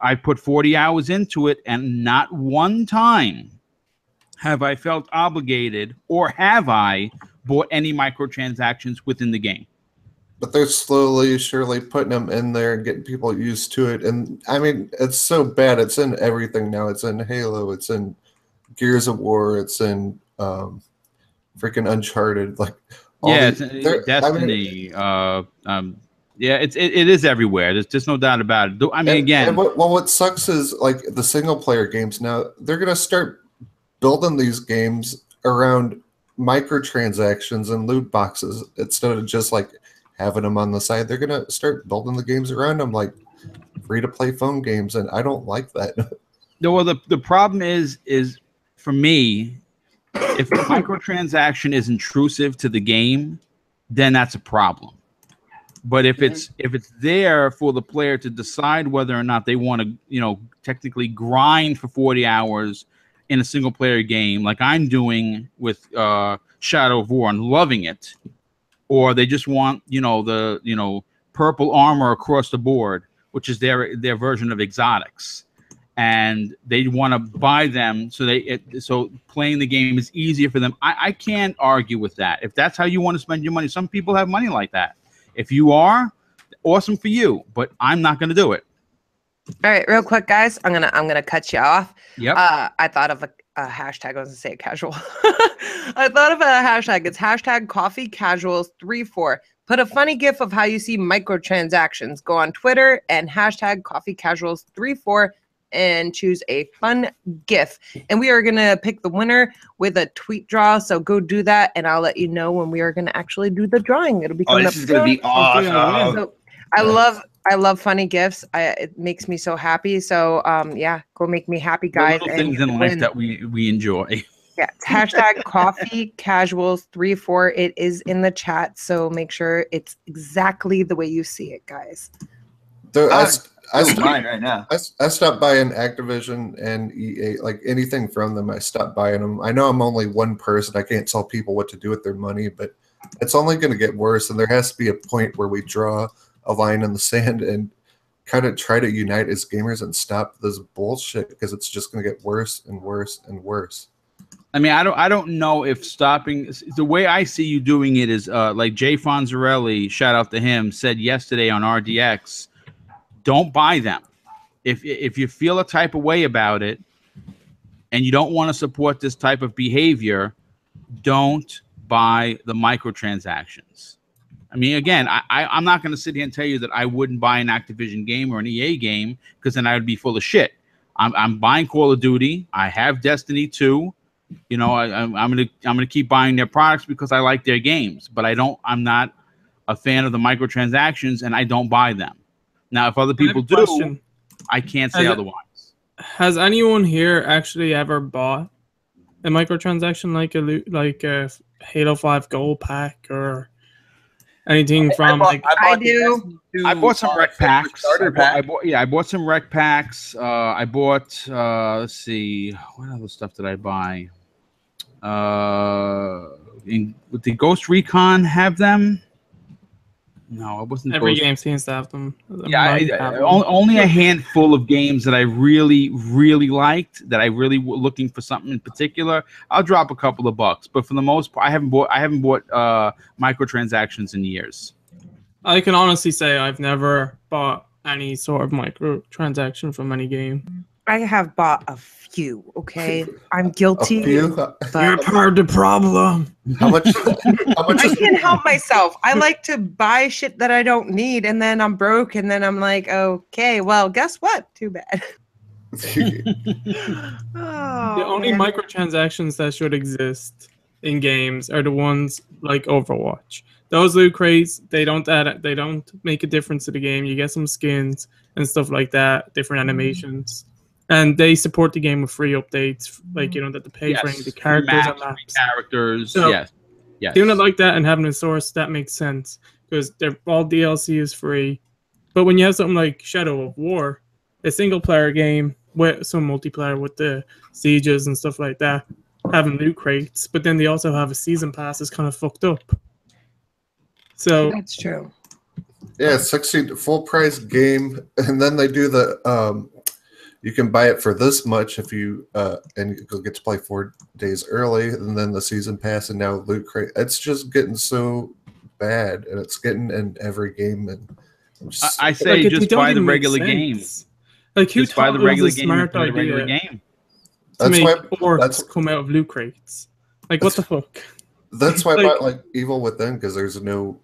I put 40 hours into it, and not one time have I felt obligated, or have I bought any microtransactions within the game. But they're slowly, surely putting them in there and getting people used to it. And I mean, it's so bad. It's in everything now. It's in Halo. It's in Gears of War. It's in freaking Uncharted. Like, It's Destiny. It is everywhere. There's just no doubt about it. I mean, again, what sucks is like the single player games now. They're gonna start building these games around microtransactions and loot boxes instead of just like having them on the side. They're gonna start building the games around them, like free to play phone games, and I don't like that. No, well, the problem is for me, if a microtransaction is intrusive to the game, then that's a problem. But if it's there for the player to decide whether or not they want to, technically grind for 40 hours in a single player game, like I'm doing with Shadow of War and loving it, or they just want the purple armor across the board, which is their version of exotics, and they want to buy them so playing the game is easier for them. I can't argue with that. If that's how you want to spend your money, some people have money like that. If you are, awesome for you, but I'm not going to do it. All right, real quick, guys. I'm gonna cut you off. Yep. I thought of a hashtag. I was gonna say it casual. I thought of a hashtag. It's hashtag Coffee Casuals 34. Put a funny gif of how you see microtransactions. Go on Twitter and hashtag Coffee Casuals 34 and choose a fun gif. And we are gonna pick the winner with a tweet draw. So go do that, and I'll let you know when we are gonna actually do the drawing. It'll be coming up. This is gonna be awesome. So I love funny gifs. It makes me so happy. So go make me happy, guys. The little things in life that we enjoy. Yeah, it's hashtag Coffee Casuals 34. It is in the chat, so make sure it's exactly the way you see it, guys. I mine right now. I stopped buying Activision and EA, like anything from them. I stopped buying them. I know I'm only one person. I can't tell people what to do with their money, but it's only going to get worse. And there has to be a point where we draw a line in the sand and kind of try to unite as gamers and stop this bullshit, because it's just going to get worse and worse and worse. I mean, I don't know if stopping the way I see you doing it is like Jay Fonzarelli, shout out to him, said yesterday on RDX, don't buy them. If you feel a type of way about it and you don't want to support this type of behavior, don't buy the microtransactions. I mean, again, I'm not going to sit here and tell you that I wouldn't buy an Activision game or an EA game, because then I would be full of shit. I'm buying Call of Duty. I have Destiny 2. You know, I'm gonna keep buying their products because I like their games, but I'm not a fan of the microtransactions, and I don't buy them. Now, if other people do, I can't say otherwise. Has anyone here actually ever bought a microtransaction like a Halo 5 Gold Pack or anything from? I do. I bought some rec packs. Starter pack. I bought some rec packs. I bought. Let's see, what other stuff did I buy? Would the Ghost Recon have them? No, it wasn't. Every game seems to have them. Yeah, only a handful of games that I really, really liked, that I really were looking for something in particular. I'll drop a couple of bucks, but for the most part, I haven't bought microtransactions in years. I can honestly say I've never bought any sort of microtransaction from any game. I have bought a few. Okay, I'm guilty. You're part of the problem. How much? I can't help myself. I like to buy shit that I don't need, and then I'm broke, and then I'm like, okay, well, guess what? Too bad. The only microtransactions that should exist in games are the ones like Overwatch. Those loot crates, they don't make a difference to the game. You get some skins and stuff like that, different animations. And they support the game with free updates, like, you know, that the pay for the characters and maps. Characters, so, yes. Doing it like that and having a source, that makes sense, because they're all DLC is free. But when you have something like Shadow of War, a single player game with some multiplayer with the sieges and stuff like that, having loot crates, but then they also have a season pass, is kind of fucked up. So that's true. Yeah, 60 full price game, and then they do the you can buy it for this much if you and you'll get to play 4 days early, and then the season pass, and now loot crate. It's just getting so bad, and it's getting in every game. And I say like, just buy the regular game. Like, who buy the regular game? Smart idea game. To make orcs come out of loot crates. Like, what the fuck? That's why I bought like Evil Within, because there's no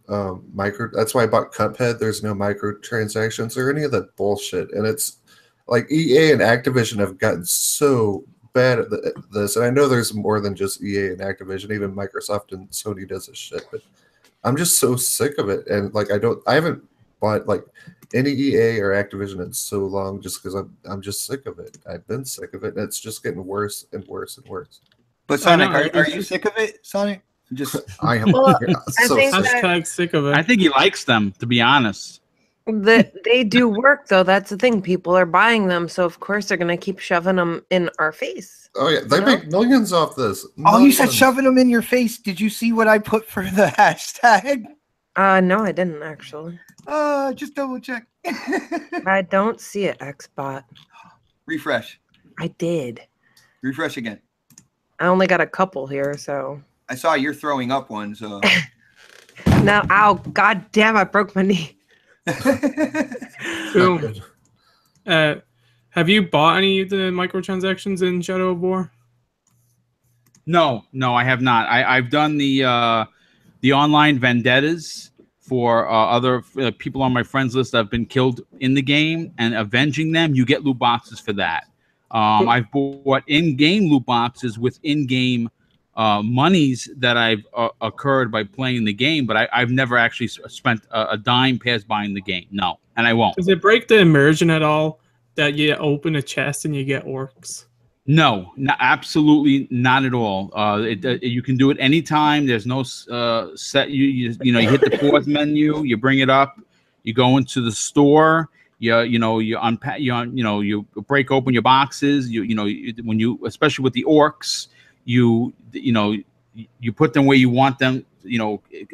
micro. That's why I bought Cuphead. There's no microtransactions or any of that bullshit, and it's like EA and Activision have gotten so bad at this. And I know there's more than just EA and Activision. Even Microsoft and Sony does this shit. But I'm just so sick of it. And like I haven't bought like any EA or Activision in so long, just because I'm just sick of it. I've been sick of it, and it's just getting worse and worse and worse. But Sonic, are you sick of it, Sonic? I am. Well, so sick of it. I think he likes them, to be honest. They do work, though. That's the thing. People are buying them, so of course they're gonna keep shoving them in our face. Oh yeah, they make millions off this. Oh, you said shoving them in your face. Did you see what I put for the hashtag? No, I didn't actually. Just double check. I don't see it, Xbot. Refresh. I did. Refresh again. I only got a couple here, so. I saw you're throwing up one, so. No, ow, god damn, I broke my knee. So, have you bought any of the microtransactions in Shadow of War? No, I have not. I've done the online vendettas for other people on my friends list that have been killed in the game, and avenging them. You get loot boxes for that. I've bought in-game loot boxes with in-game monies that I've occurred by playing the game, but I've never actually spent a dime past buying the game. No, and I won't. Does it break the immersion at all that you open a chest and you get orcs? No, absolutely not at all. You can do it anytime. There's no set. You hit the pause menu, you bring it up, you go into the store, you unpack, you break open your boxes. When you, especially with the orcs, you put them where you want them,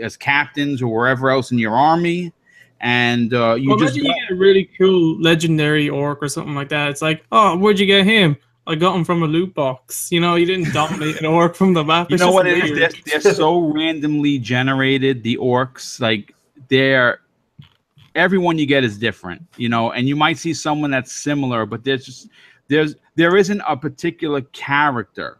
as captains or wherever else in your army, and you just get a really cool legendary orc or something like that. It's like, oh, where'd you get him? I got him from a loot box. You didn't dominate an orc from the map. You know what it is? They're so randomly generated. The orcs, like everyone you get is different, and you might see someone that's similar, but there isn't a particular character,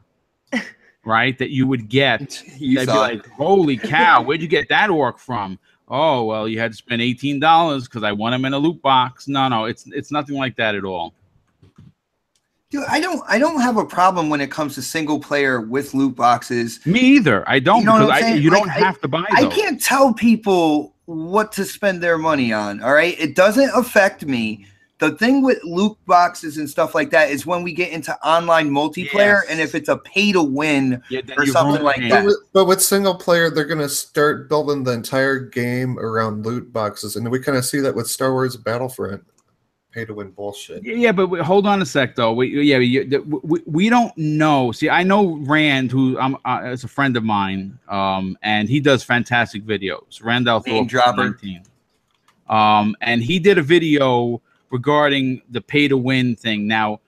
right, that you would get. That'd be like, holy cow, where'd you get that orc from? Oh, well, you had to spend $18 because I won him in a loot box. No, it's nothing like that at all. Dude, I don't have a problem when it comes to single player with loot boxes. Me either. I don't, because you don't have to buy those. I can't tell people what to spend their money on. All right, it doesn't affect me. The thing with loot boxes and stuff like that is when we get into online multiplayer, and if it's a pay to win or something like that. But with single player, they're going to start building the entire game around loot boxes, and we kind of see that with Star Wars Battlefront. Pay to win bullshit. Yeah, but hold on a sec though. We don't know. See, I know Rand, who is a friend of mine, and he does fantastic videos. Randall Dropper. And he did a video regarding the pay to win thing. Now,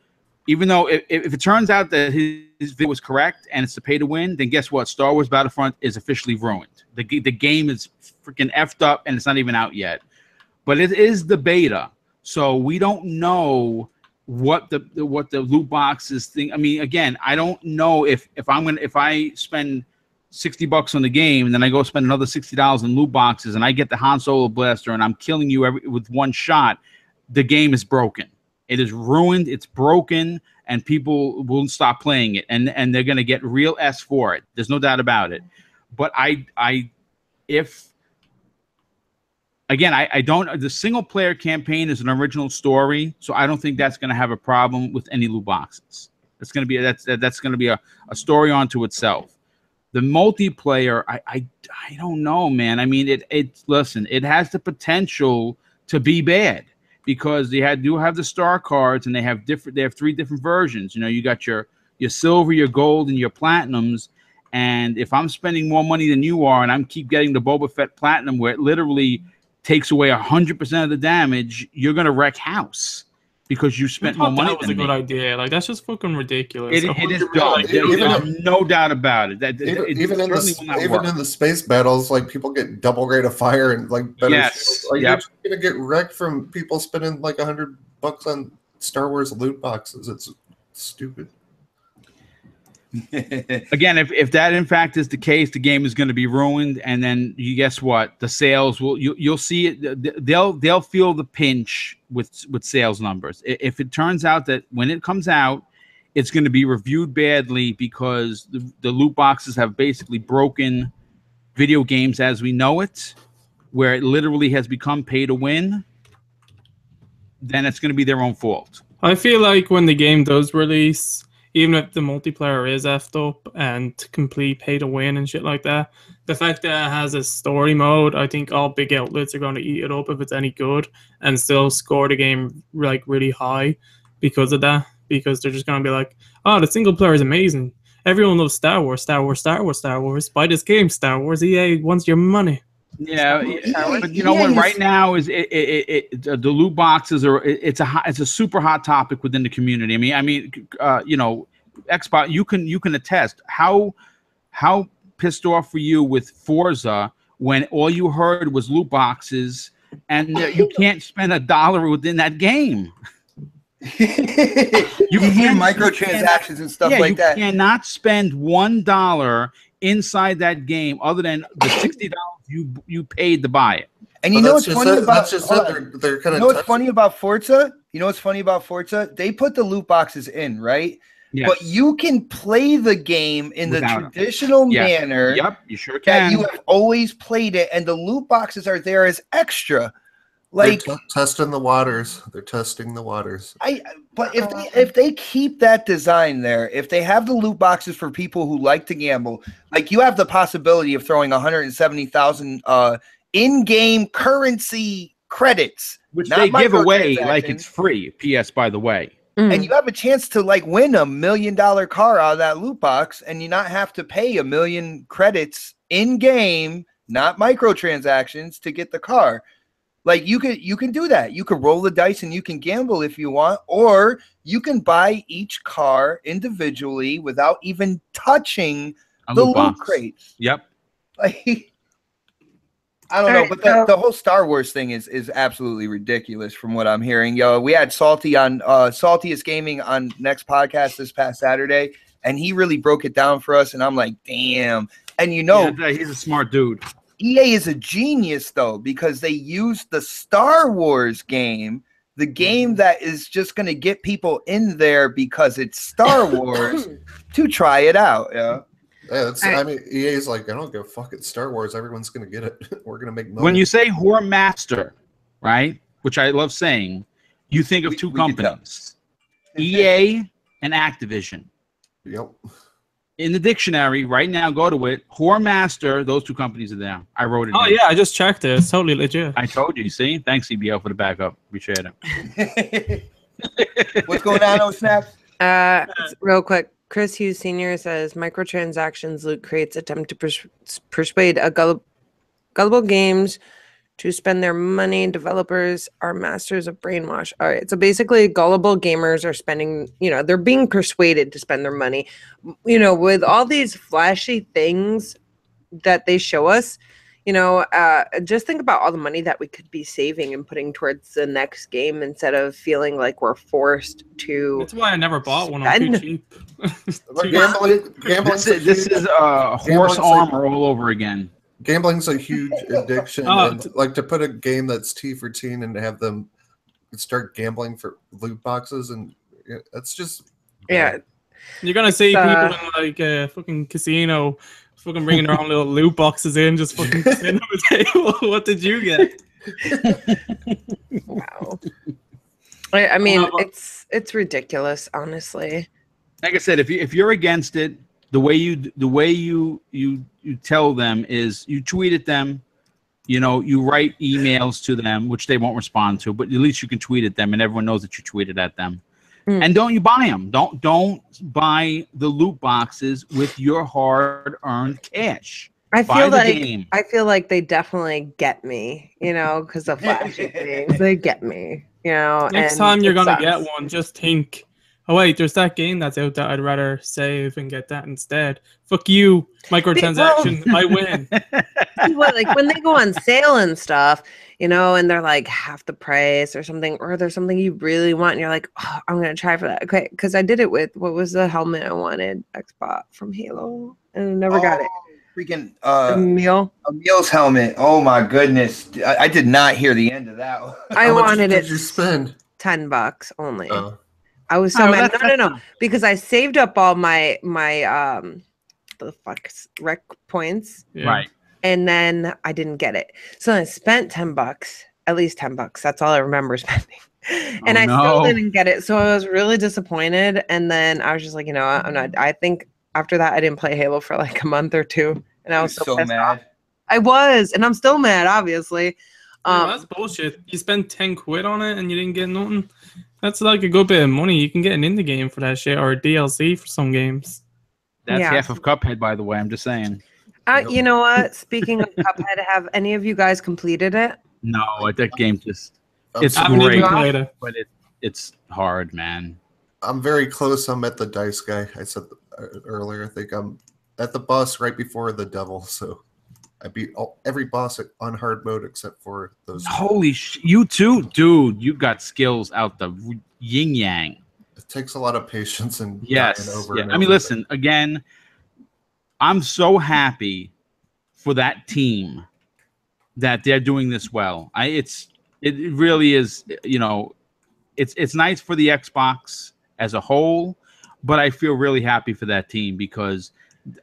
even though if it turns out that his video was correct and it's the pay to win, then guess what? Star Wars Battlefront is officially ruined. The game is freaking effed up and it's not even out yet. But it is the beta. So we don't know what the loot boxes thing. I mean, again, I don't know if I spend $60 on the game and then I go spend another $60 in loot boxes and I get the Han Solo blaster and I'm killing you with one shot. The game is broken. It is ruined. It's broken, and people will stop playing it, and they're going to get real S for it. There's no doubt about it. But I don't. The single player campaign is an original story, so I don't think that's going to have a problem with any loot boxes. It's going to be that's going to be a story unto itself. The multiplayer, I don't know, man. I mean, listen, it has the potential to be bad because they do have the star cards, and they have 3 different versions. You got your silver, your gold, and your platinums. And if I'm spending more money than you are, and I'm keep getting the Boba Fett platinum, where it literally takes away 100% of the damage, you're gonna wreck house because you spent more money. That was a good idea. Like, that's just fucking ridiculous. It is dumb. There's no doubt about it. Even in the space battles, like, people get double rate of fire and like better. Yes, like, you're just gonna get wrecked from people spending like $100 on Star Wars loot boxes. It's stupid. Again, if that in fact is the case, the game is going to be ruined, and then you guess what? The sales you'll see it. They'll feel the pinch with sales numbers. If it turns out that when it comes out, it's going to be reviewed badly because the loot boxes have basically broken video games as we know it, where it literally has become pay to win, then it's going to be their own fault. I feel like when the game does release, even if the multiplayer is effed up and complete pay to win and shit like that, the fact that it has a story mode, I think all big outlets are going to eat it up if it's any good and still score the game like really high because of that. Because they're just going to be like, oh, the single player is amazing. Everyone loves Star Wars, Star Wars, Star Wars, Star Wars. Buy this game, Star Wars. EA wants your money. Yeah, but you know what? Right now is the loot boxes are it's a super hot topic within the community. I mean, Xbox, you can attest how pissed off were you with Forza when all you heard was loot boxes and you can't spend $1 within that game. you hear microtransactions and stuff like that. You cannot spend $1 inside that game other than the $60 you paid to buy it. And you know what's funny about they're kind of what's funny about Forza? You know what's funny about Forza? They put the loot boxes in, right? Yes. But you can play the game in the traditional manner. Yep, you sure can. That you have always played it, and the loot boxes are there as extra. Like they're testing the waters. They're testing the waters. But if they keep that design there, if they have the loot boxes for people who like to gamble, like you have the possibility of throwing 170,000 in-game currency credits, which not they give away like microtransactions. it's free. PS, by the way. And you have a chance to like win $1 million car out of that loot box, and you not have to pay 1 million credits in game, not microtransactions, to get the car. Like you can do that. You can roll the dice and you can gamble if you want, or you can buy each car individually without even touching the loot crates. Yep. Like, I don't know, but the whole Star Wars thing is absolutely ridiculous from what I'm hearing. Yo, we had Salty on Saltiest Gaming on Next Podcast this past Saturday, and he really broke it down for us, and I'm like, damn. And you know, yeah, he's a smart dude. EA is a genius though, because they used the Star Wars game, the game that is just going to get people in there because it's Star Wars, to try it out. Yeah. Yeah, I mean, EA's like, I don't give a fuck. It's Star Wars. Everyone's going to get it. We're going to make money. When you say Whore Master, right, which I love saying, you think of two companies, EA and Activision. Yep. In the dictionary right now, go to it. Whore Master, those two companies are there. I wrote it. Oh, yeah, I just checked it. It's totally legit. I told you. See? Thanks, CBL, for the backup. Appreciate it. What's going on, Snaps? Real quick. Chris Hughes Sr. says, microtransactions loot crates attempt to persuade gullible games to spend their money. Developers are masters of brainwash. All right. So basically, gullible gamers are spending, they're being persuaded to spend their money. With all these flashy things that they show us, just think about all the money that we could be saving and putting towards the next game instead of feeling like we're forced to. That's why I never bought one. I'm too cheap. Gambling. This is horse armor all over again. Gambling's a huge addiction. And like to put a game that's T for teen and to have them start gambling for loot boxes, and that's just yeah. You're gonna see people in like a fucking casino. Fucking bringing their own little loot boxes in, just fucking sitting on the table. What did you get? Wow. I mean, it's ridiculous, honestly. Like I said, if you're against it, the way you tell them is you tweet at them, you write emails to them, which they won't respond to, but at least you can tweet at them, and everyone knows that you tweeted at them. And don't you buy them? Don't buy the loot boxes with your hard-earned cash. I feel like they definitely get me, because of flashy things. They get me, Next time you're gonna get one, just think, oh wait, there's that game that's out that I'd rather save and get that instead. Fuck you, microtransaction. I win. Like when they go on sale and stuff, and they're like half the price or something, or there's something you really want, and you're like, oh, I'm gonna try for that. Okay, because I did it with what was the helmet I wanted, Xbox from Halo, and I never got it. Freaking Emil's helmet. Oh my goodness, I did not hear the end of that one. I wanted it. Did you spend $10 only. I was so mad. No, because I saved up all my the fuck's rec points. Yeah. Right. And then I didn't get it. So I spent $10, at least $10. That's all I remember spending. And I still didn't get it. So I was really disappointed. And then I was just like, I'm not. I think after that, I didn't play Halo for like a month or two. And I was so pissed mad. off. I was. And I'm still mad, obviously. That's bullshit. You spent 10 quid on it and you didn't get nothing. That's like a good bit of money. You can get an indie game for that shit or a DLC for some games. That's half of Cuphead, by the way. I'm just saying. You know what? Speaking of Cuphead, have any of you guys completed it? No, that game it's great, but it's hard, man. I'm very close. I'm at the dice guy. I said earlier. I think I'm at the boss right before the devil. So I beat every boss on hard mode except for those. Holy you too, dude! You got skills out the yin yang. It takes a lot of patience and yes. over and I mean, listen again. I'm so happy for that team that they're doing this well. It really is. It's nice for the Xbox as a whole, but I feel really happy for that team because.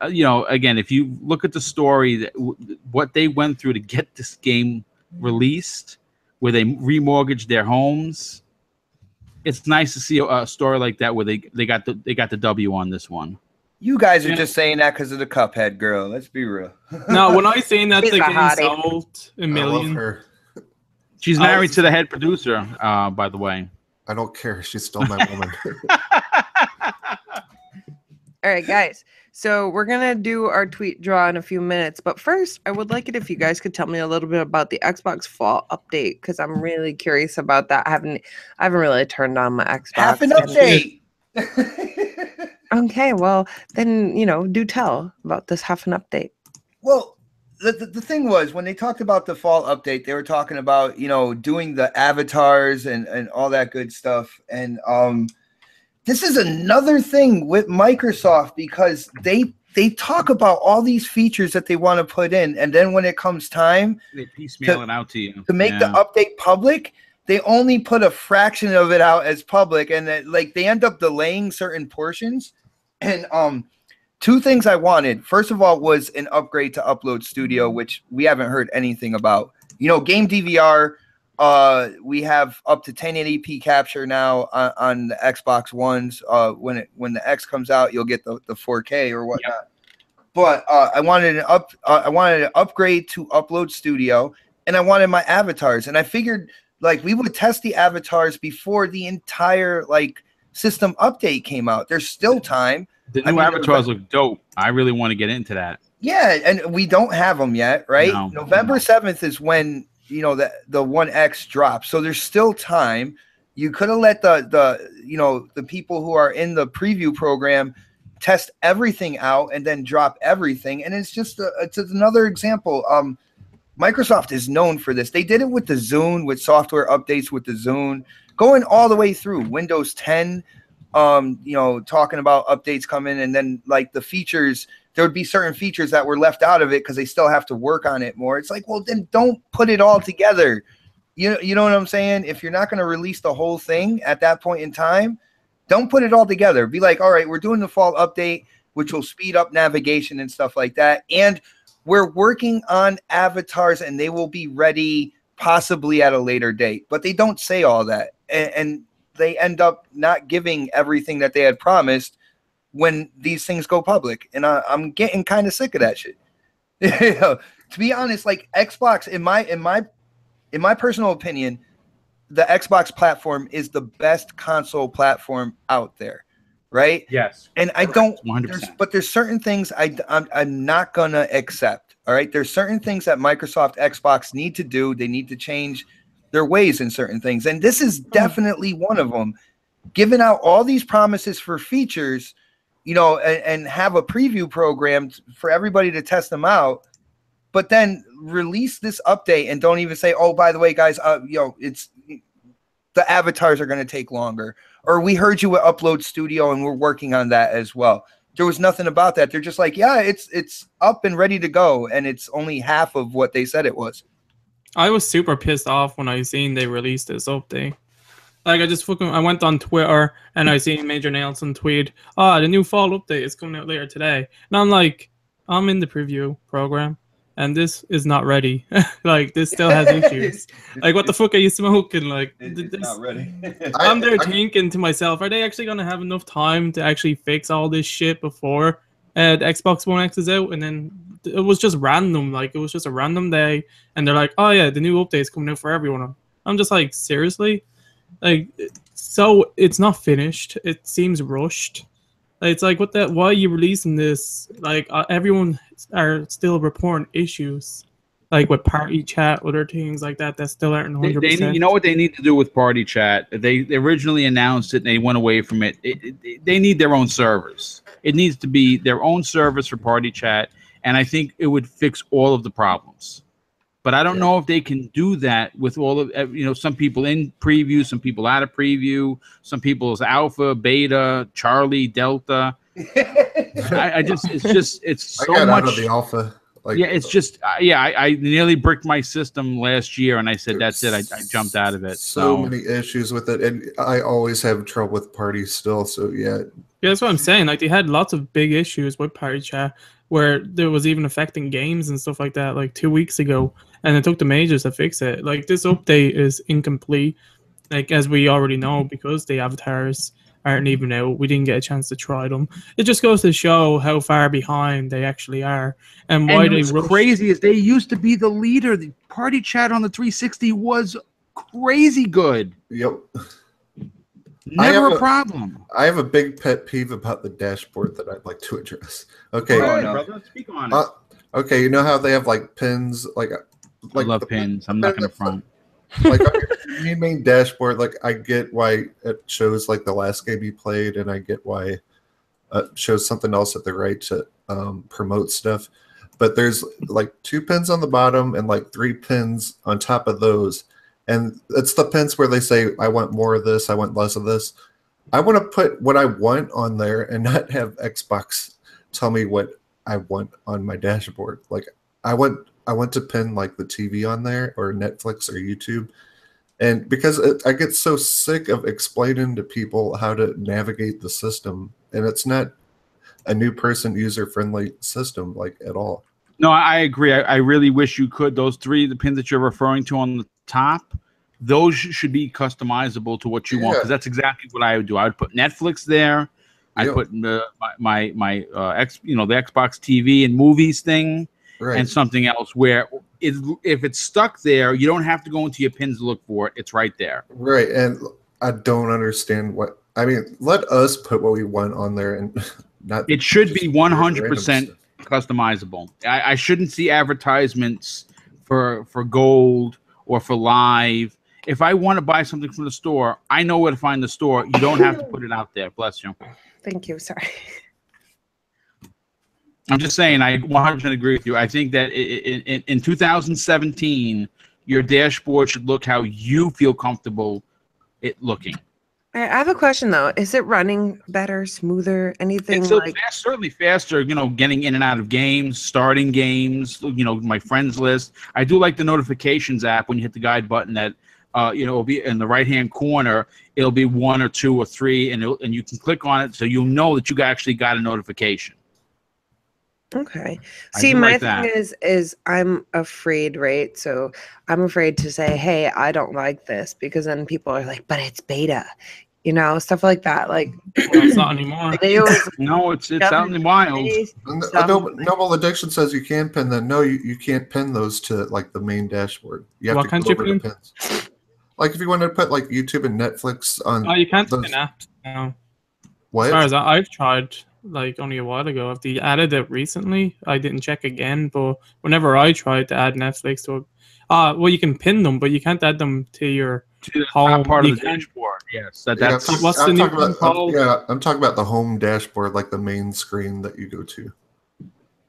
Again, if you look at the story, what they went through to get this game released, where they remortgaged their homes, it's nice to see a story like that where they got the W on this one. You guys are just saying that because of the Cuphead girl. Let's be real. No, when I seen that the game sold $1 million, She's married to the head producer, by the way. I don't care. She's still my woman. All right, guys. So we're going to do our tweet draw in a few minutes. But first, I would like it if you guys could tell me a little bit about the Xbox Fall update, because I'm really curious about that. I haven't really turned on my Xbox. Half an update. Okay, well, then, do tell about this half an update. Well, the thing was, when they talked about the fall update, they were talking about, doing the avatars and all that good stuff. And this is another thing with Microsoft, because they talk about all these features that they want to put in, and then when it comes time they piecemeal it out to you to make the update public, they only put a fraction of it out as public, and they end up delaying certain portions. And two things I wanted, first of all, was an upgrade to Upload Studio, which we haven't heard anything about. Game DVR. We have up to 1080p capture now on the Xbox Ones. When the X comes out, you'll get the 4K or whatnot. Yep. But I wanted an upgrade to Upload Studio, and I wanted my avatars. And I figured we would test the avatars before the entire system update came out. There's still time. The new avatars look dope. I really want to get into that. Yeah, and we don't have them yet, right? No, November 7th is when the One X drops, so there's still time. You could have let the people who are in the preview program test everything out and then drop everything. And it's just it's another example. Microsoft is known for this. They did it with the Zune, with software updates with the Zune, going all the way through Windows 10. Talking about updates coming, and then the features. There would be certain features that were left out of it because they still have to work on it more. It's well, then don't put it all together. You know what I'm saying? If you're not going to release the whole thing at that point in time, don't put it all together. Be all right, we're doing the fall update, which will speed up navigation and stuff like that. And we're working on avatars, and they will be ready possibly at a later date. But they don't say all that. And they end up not giving everything that they had promised when these things go public, and I'm getting kind of sick of that shit. To be honest, Xbox, in my personal opinion, the Xbox platform is the best console platform out there, right? Yes. And I don't, 100%. But there's certain things I'm not gonna accept. All right, there's certain things that Microsoft Xbox need to do. They need to change their ways in certain things, and this is definitely one of them. Giving out all these promises for features, and have a preview program for everybody to test them out, but then release this update and don't even say, oh, by the way, guys, it's the avatars are going to take longer, or we heard you with Upload Studio and we're working on that as well. There was nothing about that. They're just yeah, it's up and ready to go, and it's only half of what they said it was. I was super pissed off when I seen they released this update. I went on Twitter and I seen Major Nelson tweet, the new fall update is coming out later today. And I'm I'm in the preview program and this is not ready. This still has issues. What the fuck are you smoking? It's not ready. I'm there thinking to myself, are they actually going to have enough time to actually fix all this shit before the Xbox One X is out? And then it was just random. It was just a random day. And they're oh yeah, the new update is coming out for everyone. I'm just seriously? So it's not finished. It seems rushed. It's what the? Why are you releasing this? Everyone are still reporting issues, with party chat, other things like that still aren't 100%. You know what they need to do with party chat? They originally announced it and they went away from it. They need their own servers. It needs to be their own service for party chat, and I think it would fix all of the problems. But I don't know if they can do that with all of, some people in preview, some people out of preview, some people's alpha, beta, Charlie, Delta. It's so much. I got out of the alpha. I nearly bricked my system last year, and I said, that's it. I jumped out of it. So many issues with it, and I always have trouble with parties still. So yeah, that's what I'm saying. They had lots of big issues with party chat, where there was even affecting games and stuff like that 2 weeks ago, and it took the majors to fix it. This update is incomplete, as we already know, because the avatars aren't even out. We didn't get a chance to try them. It just goes to show how far behind they actually are, and why what's crazy is they used to be the leader. The party chat on the 360 was crazy good. Yep. Never a problem. I have a big pet peeve about the dashboard that I'd like to address. Okay. Brother, speak on it. Okay, you know how they have like pins, like I love pins. I'm not gonna front. Like on your main dashboard, like I get why it shows like the last game you played, and I get why it shows something else at the right to promote stuff. But there's like 2 pins on the bottom and like 3 pins on top of those. And it's the pins where they say, I want more of this, I want less of this. I want to put what I want on there and not have Xbox tell me what I want on my dashboard. Like I want to pin like the TV on there or Netflix or YouTube. And because I get so sick of explaining to people how to navigate the system, and it's not a new person user-friendly system like at all. No, I agree. I really wish you could. Those 3, the pins that you're referring to on the top, those should be customizable to what you want, because that's exactly what I would do. I would put Netflix there. I'd put the Xbox TV and movies thing, and something else where if it's stuck there, you don't have to go into your pins to look for it. It's right there. Right, and I don't understand what I mean. Let us put what we want on there, and not. It should be 100% customizable. I shouldn't see advertisements for gold or for live. If I want to buy something from the store, I know where to find the store. You don't have to put it out there. Bless you. Thank you. Sorry. I'm just saying, I 100% agree with you. I think that in 2017, your dashboard should look how you feel comfortable it looking. I have a question though. Is it running better, smoother, anything? It's like certainly faster, getting in and out of games, starting games, my friends list. I do like the notifications app when you hit the guide button that, it'll be in the right-hand corner. It'll be 1 or 2 or 3, and you can click on it so you'll know that you actually got a notification. Okay. See, my thing is I'm afraid, right? So I'm afraid to say, hey, I don't like this, because then people are like, but it's beta. Stuff like that. Like, it's not anymore. No, it's out in the wild. Noble Addiction says you can pin them. No, you can't pin those to like the main dashboard. You have to go over the pins. Like if you want to put like YouTube and Netflix on. Oh, you can't pin apps now. What? As far as I've tried, like only a while ago. If they added it recently, I didn't check again. But whenever I tried to add Netflix to it, well, you can pin them, but you can't add them to your home part of the dashboard. Yes, that's what's the new one called? I'm talking about the home dashboard, like the main screen that you go to.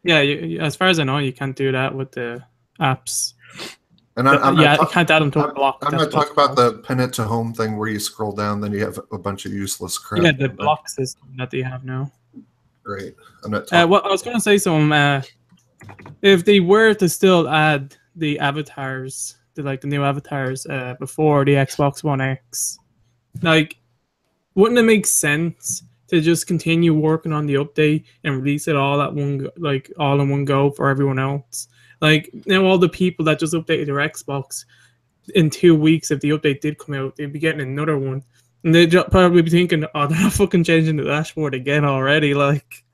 Yeah, as far as I know, you can't do that with the apps. And you can't add them to a block. I'm not talking about the pin it to home thing where you scroll down, then you have a bunch of useless crap. Yeah, the block system that they have now. Right. I'm not talking. Well, I was going to say if they were to still add the avatars, the new avatars before the Xbox One X, like, wouldn't it make sense to just continue working on the update and release it all all in one go for everyone else? Like, now all the people that just updated their Xbox in 2 weeks, if the update did come out, they'd be getting another one. And they'd probably be thinking, oh, they're not fucking changing the dashboard again already. Like,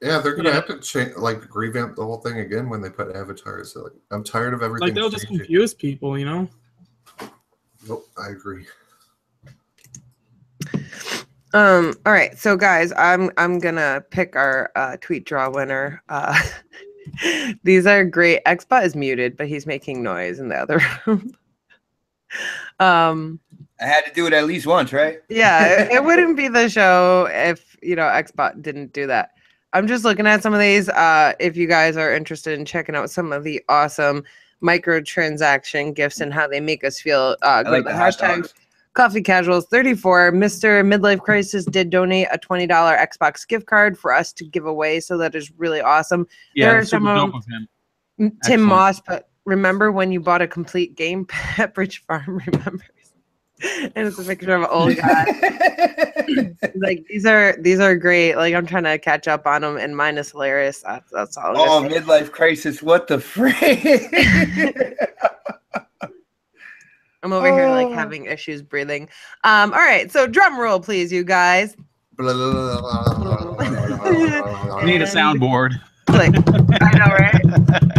yeah, they're going to have to change, revamp the whole thing again when they put avatars. So, I'm tired of everything. Like, they'll just confuse people, Nope, I agree. All right, so guys, I'm gonna pick our tweet draw winner. These are great. Xbot is muted, but he's making noise in the other room. I had to do it at least once, right? Yeah, it wouldn't be the show if Xbot didn't do that. I'm just looking at some of these. If you guys are interested in checking out some of the awesome microtransaction gifts and how they make us feel, go to the hashtag Coffee Casuals 34. Mr. Midlife Crisis did donate a $20 Xbox gift card for us to give away, so that is really awesome. Yeah, there are some of Tim Moss, but remember when you bought a complete game? Pepperidge Farm remembers. And it's a picture of an old guy. Like, these are great. Like, I'm trying to catch up on them, and mine is hilarious. That's all. Oh, Midlife Crisis! What the frick? I'm over here like having issues breathing. All right, so drum roll, please, you guys. We need a soundboard. Like, I know, right?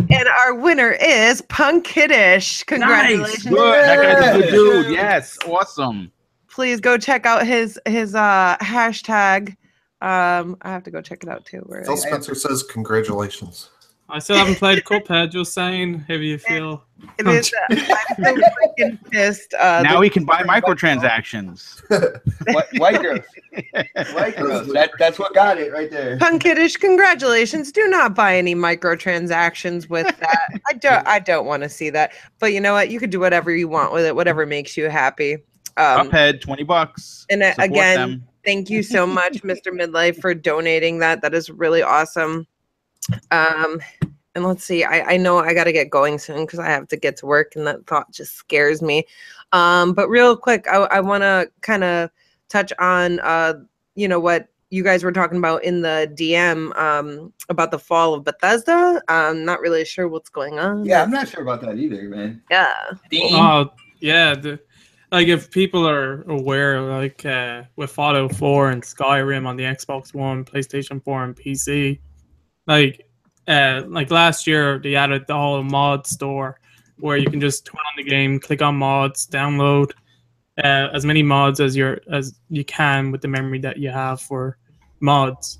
And our winner is Punk Kiddish. Congratulations. Nice. Good. That guy's a good dude. Yes. Awesome. Please go check out his hashtag. I have to go check it out too. Where Phil Spencer says congratulations. I still haven't played Cuphead. Just saying, if you feel. it is. I'm so freaking pissed. Now he can buy microtransactions. White girls. White girls. That's what got it right there. Punk Kiddish, congratulations. Do not buy any microtransactions with that. I don't want to see that. But you know what? You could do whatever you want with it, whatever makes you happy. Cuphead, $20. And Support again, them. thank you so much, Mr. Midlife, for donating that. That is really awesome. And let's see, I know I got to get going soon because I have to get to work, and that thought just scares me. But real quick, I want to kind of touch on, what you guys were talking about in the DM about the fall of Bethesda. I'm not really sure what's going on. Yeah, I'm not sure about that either, man. Yeah. Yeah. Like, if people are aware, like with Fallout 4 and Skyrim on the Xbox One, PlayStation 4, and PC, like last year they added the whole mod store where you can just turn on the game, click on mods, download as many mods as you can with the memory that you have for mods.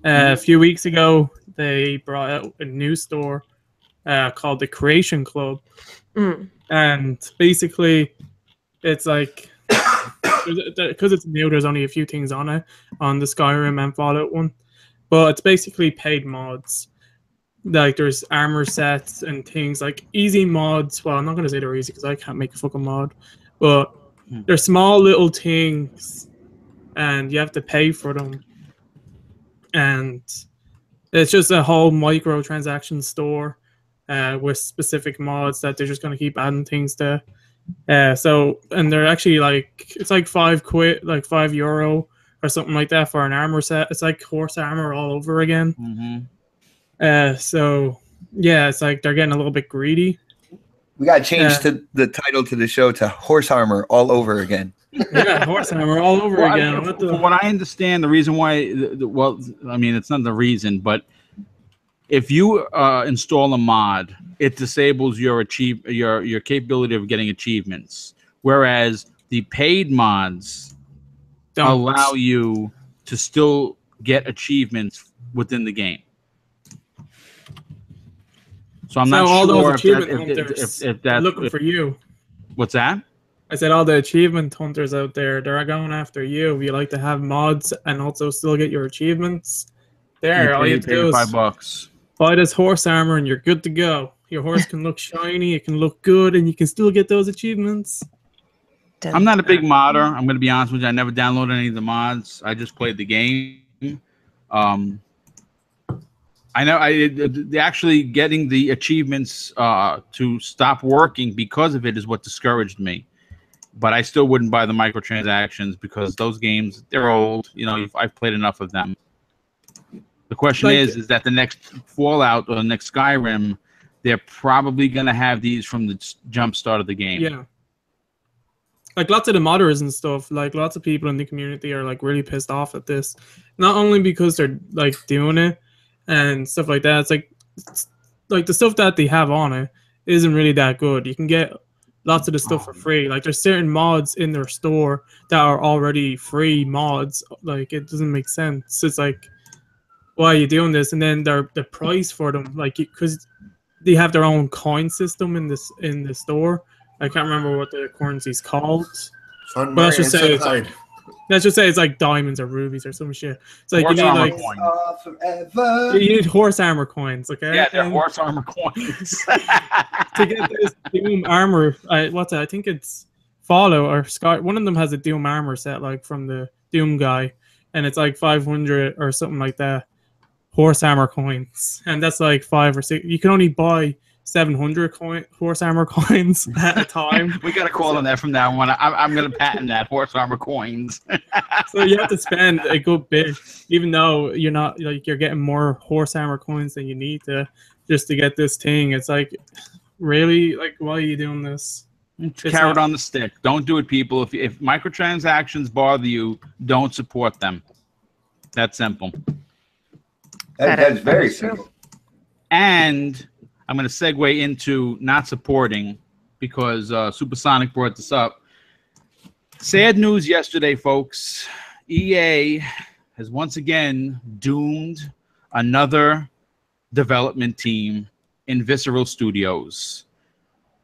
A few weeks ago, they brought out a new store called the Creation Club, and basically, it's like because it's new. There's only a few things on it on the Skyrim and Fallout one, but it's basically paid mods. Like, there's armor sets and things like easy mods. Well, I'm not gonna say they're easy because I can't make a fucking mod, but they're small little things, and you have to pay for them. And it's just a whole microtransaction store with specific mods that they're just gonna keep adding things to. And they're actually like, it's like £5, like €5 or something like that for an armor set. It's like horse armor all over again. So yeah, it's like they're getting a little bit greedy. We got to change the title to the show to Horse Armor All Over Again. Yeah, horse armor all over again. From what I understand, the reason why, well, I mean, it's not the reason, but if you install a mod, it disables your capability of getting achievements, whereas the paid mods allow you to still get achievements within the game. So I'm not all sure those achievement hunters if that's looking for you. What's that? I said all the achievement hunters out there, they're going after you. If you like to have mods and also still get your achievements, all you have to do is $5. buy this horse armor and you're good to go. Your horse can look shiny, it can look good, and you can still get those achievements. I'm not a big modder. I'm going to be honest with you. I never downloaded any of the mods. I just played the game. I know actually getting the achievements to stop working because of it is what discouraged me. But I still wouldn't buy the microtransactions because those games, they're old. You know, I've played enough of them. The question is that the next Fallout or the next Skyrim, they're probably going to have these from the jump start of the game. Yeah. Like, lots of the modders and stuff, like, lots of people in the community are, like, really pissed off at this. Not only because they're, like, doing it and stuff like that. It's like the stuff that they have on it isn't really that good. You can get lots of the stuff for free. Like, there's certain mods in their store that are already free mods. Like, it doesn't make sense. It's like, why are you doing this? And then the price for them, like, because they have their own coin system in the store. I can't remember what the currency's called. But let's just say it's like diamonds or rubies or some shit. It's like you need horse armor coins, okay? Yeah, they're horse armor coins. To get this Doom armor, I think it's Fallout or Sky. One of them has a Doom armor set, like from the Doom guy, and it's like 500 or something like that. Horse armor coins, and that's like 5 or 6. You can only buy 700 horse armor coins at a time. We got to call on that from now on. I'm going to patent that, horse armor coins. So you have to spend a good bit, even though you're not, like, you're getting more horse armor coins than you need to just to get this thing. It's like, really, like, why are you doing this? Carrot on the stick. Don't do it, people. If microtransactions bother you, don't support them. That's simple. That's very simple. And I'm going to segue into not supporting because Supersonic brought this up. Sad news yesterday, folks. EA has once again doomed another development team in Visceral Studios.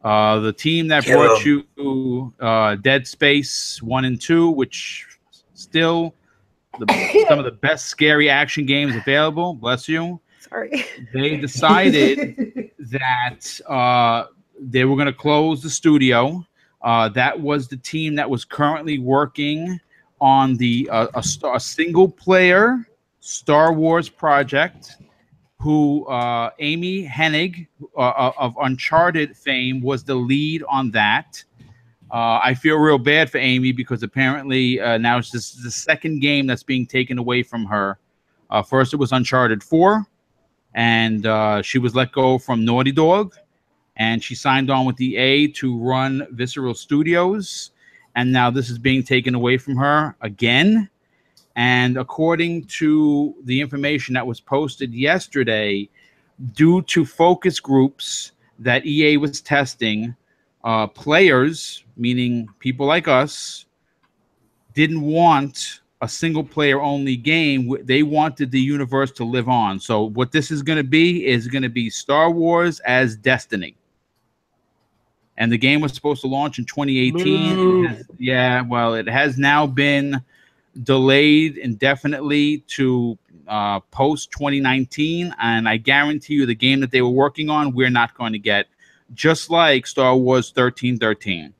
The team that brought you Dead Space 1 and 2, which still some of the best scary action games available. Bless you. Sorry. They decided that they were going to close the studio. That was the team that was currently working on the a single-player Star Wars project. Who Amy Hennig of Uncharted fame was the lead on that. I feel real bad for Amy because apparently now it's just the second game that's being taken away from her. First, it was Uncharted 4, and she was let go from Naughty Dog, and she signed on with EA to run Visceral Studios, and now this is being taken away from her again. And according to the information that was posted yesterday, due to focus groups that EA was testing, players, meaning people like us, didn't want a single-player only game. They wanted the universe to live on. So what this is going to be Star Wars as Destiny. And the game was supposed to launch in 2018. Yeah, well, it has now been delayed indefinitely to post 2019, and I guarantee you the game that they were working on we're not going to get, just like Star Wars 1313.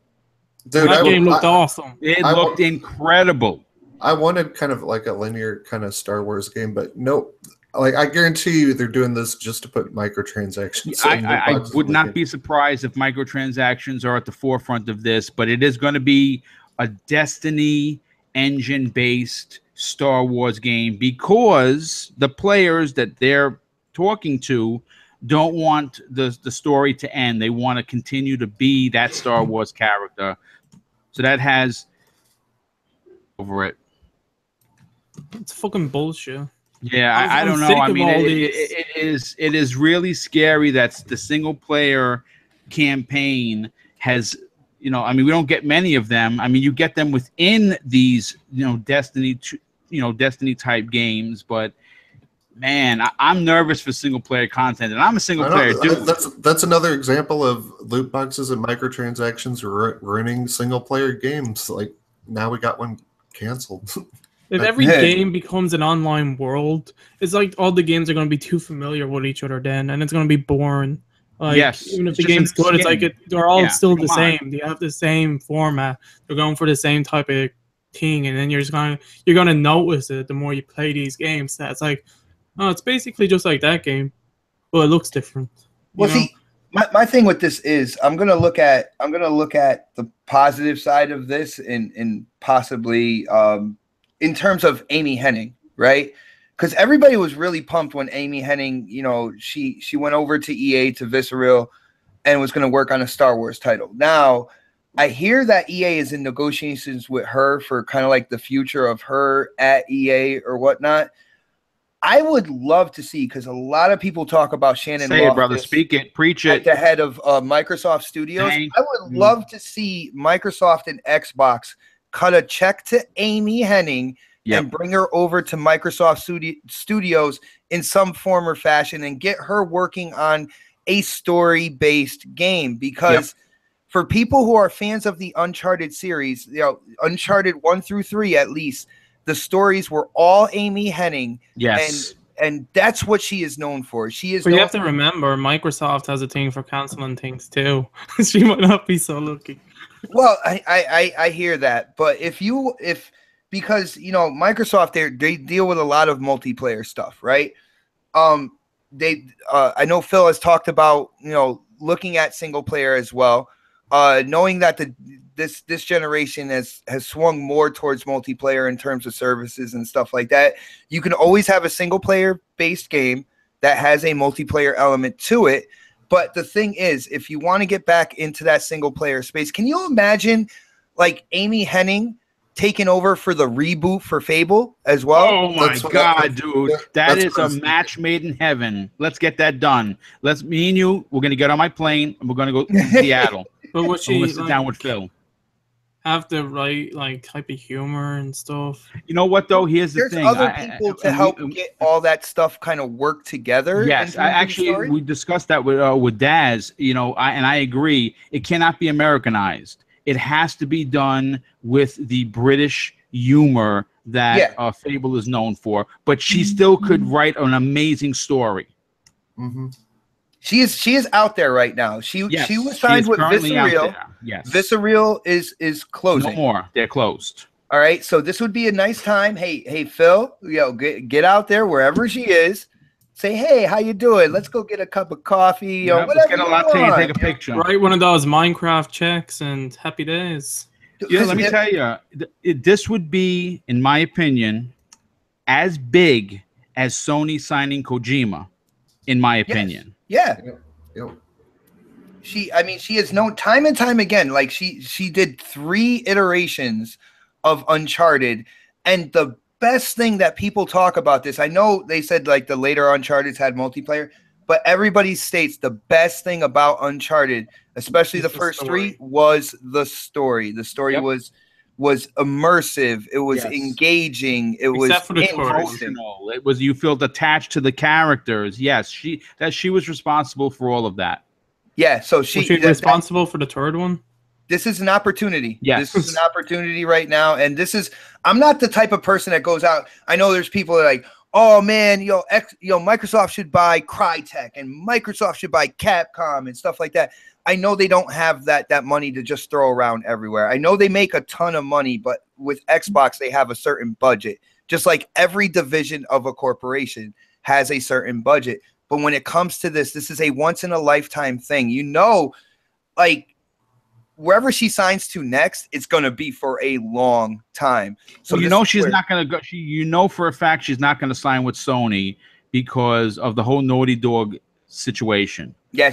Dude, that game looked awesome. It looked incredible. I wanted kind of like a linear kind of Star Wars game, but nope. Like, I guarantee you they're doing this just to put microtransactions. I would not be surprised if microtransactions are at the forefront of this, but it is going to be a Destiny engine-based Star Wars game because the players that they're talking to don't want the story to end. They want to continue to be that Star Wars character. So that has over it. It's fucking bullshit. Yeah, I don't know. I mean, it is really scary that the single-player campaign has. You know, I mean, we don't get many of them. I mean, you get them within these, Destiny type games. But man, I'm nervous for single player content, and I'm a single player dude. That's another example of loot boxes and microtransactions ruining single player games. Like now we got one canceled. If every game becomes an online world, it's like all the games are going to be too familiar with each other then, and it's going to be boring. Like, yes, even if the game's good, it's like they're all still the same. They have the same format. They're going for the same type of thing, and then you're gonna notice it the more you play these games. That's like, oh, it's basically just like that game, but it looks different. Well, see, my thing with this is I'm gonna look at the positive side of this, and possibly in terms of Amy Hennig, right? Because everybody was really pumped when Amy Hennig, she went over to EA, to Visceral, and was going to work on a Star Wars title. Now, I hear that EA is in negotiations with her for kind of like the future of her at EA or whatnot. I would love to see, because a lot of people talk about Shannon Say it, brother. Speak it. Preach it. The head of Microsoft Studios. I would love to see Microsoft and Xbox cut a check to Amy Hennig and bring her over to Microsoft Studios in some form or fashion and get her working on a story-based game. Because for people who are fans of the Uncharted series, Uncharted 1 through 3 at least, the stories were all Amy Hennig. Yes. And that's what she is known for. She is. But you have to remember, Microsoft has a thing for canceling things too. She might not be so lucky. Well, I hear that, but because Microsoft they deal with a lot of multiplayer stuff, right? I know Phil has talked about looking at single player as well, knowing that this generation has swung more towards multiplayer in terms of services and stuff like that. You can always have a single player based game that has a multiplayer element to it. But the thing is, if you want to get back into that single player space, can you imagine like Amy Hennig taken over for the reboot for Fable as well. Oh my That's what God, dude. That that's is what I a was match made in heaven. Let's get that done. Me and you, we're going to get on my plane and we're going to go to Seattle. But would And we're she going to sit down with Phil. have the right like type of humor and stuff? You know what, though? Here's the There's thing. other people to help get all that stuff kind of work together. Yes, we discussed that with Daz. You know, I agree. It cannot be Americanized. It has to be done with the British humor that Fable is known for. But she still could write an amazing story. Mm-hmm. She is out there right now. She was signed with Visceral. Yes, Visceral is closing. No more. They're closed. All right, so this would be a nice time. Hey, Phil, get out there wherever she is. Say, hey, how you doing? Let's go get a cup of coffee. Let's get a latte and take a picture. Write one of those Minecraft checks and happy days. Yeah, let me tell you, this would be, in my opinion, as big as Sony signing Kojima, in my opinion. Yeah. Yep. She has known time and time again. Like she did 3 iterations of Uncharted, and the best thing that people talk about this, I know they said like the later Uncharted had multiplayer, but everybody states the best thing about Uncharted, especially the first 3, was the story. The story was immersive. It was engaging. It was emotional. It was, you felt attached to the characters. Yes, she was responsible for all of that. Yeah, so was she responsible for the third one? This is an opportunity. Yes. This is an opportunity right now. And I'm not the type of person that goes out. I know there's people that are like, oh man, Microsoft should buy Crytek and Microsoft should buy Capcom and stuff like that. I know they don't have that money to just throw around everywhere. I know they make a ton of money, but with Xbox, they have a certain budget. Just like every division of a corporation has a certain budget. But when it comes to this is a once in a lifetime thing. Like wherever she signs to next, it's going to be for a long time. So she's not going to go. For a fact she's not going to sign with Sony because of the whole Naughty Dog situation. Yeah,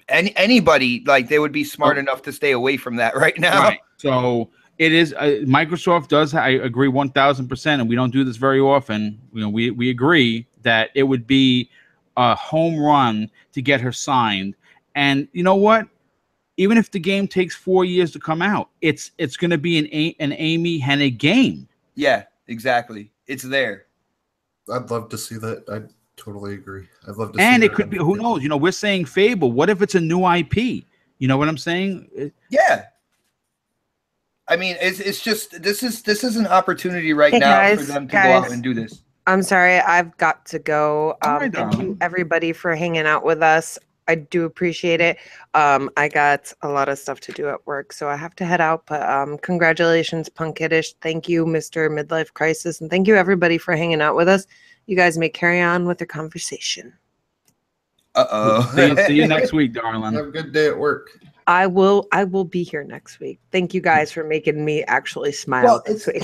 anybody, like, they would be smart enough to stay away from that right now. Right. So it is Microsoft does. I agree 1,000%, and we don't do this very often. We agree that it would be a home run to get her signed. And you know what? Even if the game takes 4 years to come out, it's going to be an Amy Hennig game. Yeah, exactly. It's there. I'd love to see that. I totally agree. I'd love to. And it could be. Who knows? We're saying Fable. What if it's a new IP? You know what I'm saying? Yeah. I mean, it's just this is an opportunity right now for them to go out and do this. I'm sorry, I've got to go. Right, thank you everybody for hanging out with us. I do appreciate it. I got a lot of stuff to do at work, so I have to head out. But congratulations, Punk Kiddish. Thank you, Mr. Midlife Crisis. And thank you, everybody, for hanging out with us. You guys may carry on with the conversation. Uh-oh. See you next week, darling. Have a good day at work. I will be here next week. Thank you guys for making me actually smile this week.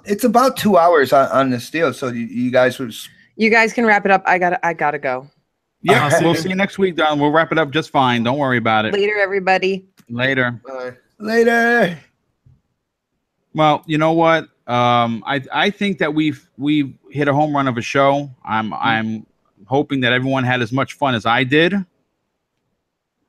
It's about 2 hours on this deal, so you guys can wrap it up. I gotta go. Yeah, we'll see you next week, darling. We'll wrap it up just fine. Don't worry about it. Later, everybody. Later. Bye. Later. Well, you know what? I think that we've hit a home run of a show. I'm hoping that everyone had as much fun as I did.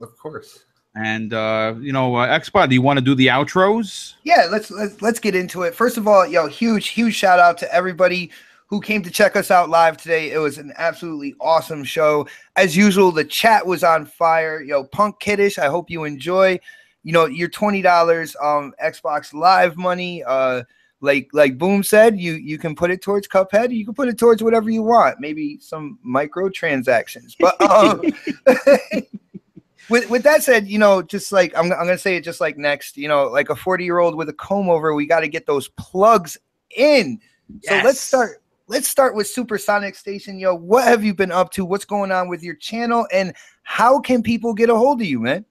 Of course. And Xbot, do you want to do the outros? Yeah, let's get into it. First of all, huge shout out to everybody who came to check us out live today. It was an absolutely awesome show. As usual, the chat was on fire. Punk Kiddish, I hope you enjoy. Your $20 Xbox Live money. Like Boom said, you can put it towards Cuphead. You can put it towards whatever you want. Maybe some microtransactions. But with that said, just like I'm gonna say it just like next. Like a 40-year-old with a comb over, we got to get those plugs in. Yes. So let's start with Supersonic Station. What have you been up to? What's going on with your channel? And how can people get a hold of you, man?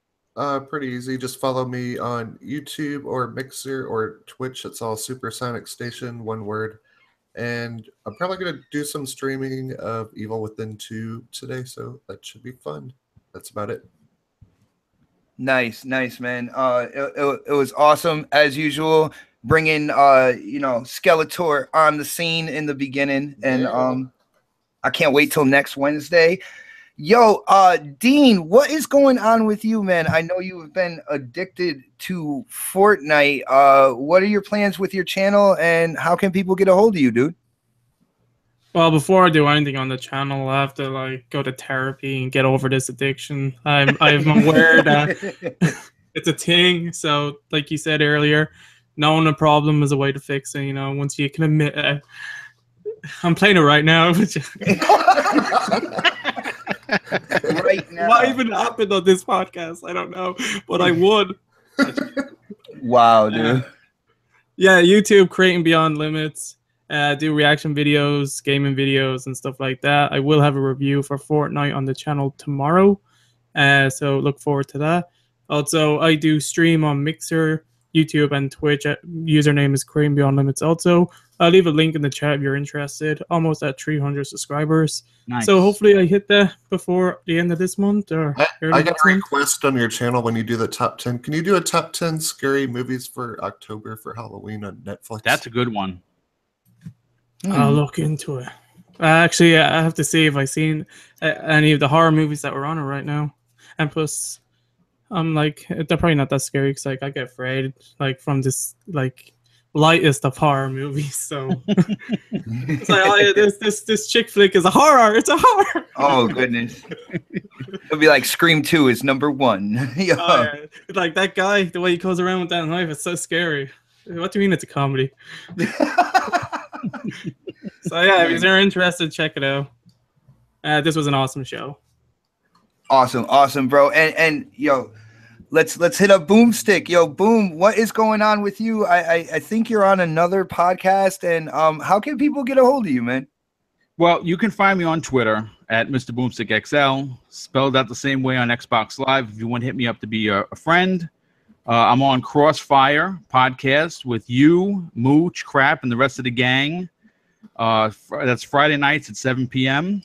Pretty easy. Just follow me on YouTube or Mixer or Twitch. It's all Supersonic Station, one word. And I'm probably going to do some streaming of Evil Within 2 today, so that should be fun. That's about it. Nice, man. It was awesome as usual. bringing Skeletor on the scene in the beginning, and I can't wait till next Wednesday. Yo, Dean, what is going on with you, man? I know you have been addicted to Fortnite. What are your plans with your channel, and how can people get a hold of you, dude? Well, before I do anything on the channel, I have to like go to therapy and get over this addiction. I'm aware that it's a thing. So, like you said earlier, knowing a problem is a way to fix it. You know, once you can admit it. I'm playing it right now. Right now. What even happened on this podcast? I don't know, but I would. Wow, dude. Yeah, YouTube, Creating Beyond Limits. Do reaction videos, gaming videos, and stuff like that. I will have a review for Fortnite on the channel tomorrow, so look forward to that. Also, I do stream on Mixer, YouTube, and Twitch. Username is Creating Beyond Limits. Also, I'll leave a link in the chat if you're interested. Almost at 300 subscribers. Nice. So hopefully I hit that before the end of this month. Or I got a request on your channel when you do the top 10. Can you do a top 10 scary movies for October for Halloween on Netflix? That's a good one. I'll look into it. Actually, I have to see if I've seen any of the horror movies that were on it right now. And plus, I'm like, they're probably not that scary because like I get afraid like from this like lightest of horror movies. So it's like, oh, yeah, this chick flick is a horror. It's a horror. Oh goodness. It'll be like Scream 2 is number 1. Yeah. Oh, yeah. Like that guy, the way he goes around with that knife, it's so scary. What do you mean it's a comedy? So yeah, if you're interested, check it out. This was an awesome show. Awesome, bro. And yo, let's hit up Boomstick. Yo, Boom, what is going on with you? I think you're on another podcast, and how can people get a hold of you, man? Well, you can find me on Twitter at Mr. Boomstick XL, spelled out the same way on Xbox Live. If you want to hit me up to be a friend, I'm on Crossfire podcast with you, Mooch, Crap, and the rest of the gang. That's Friday nights at 7 p.m.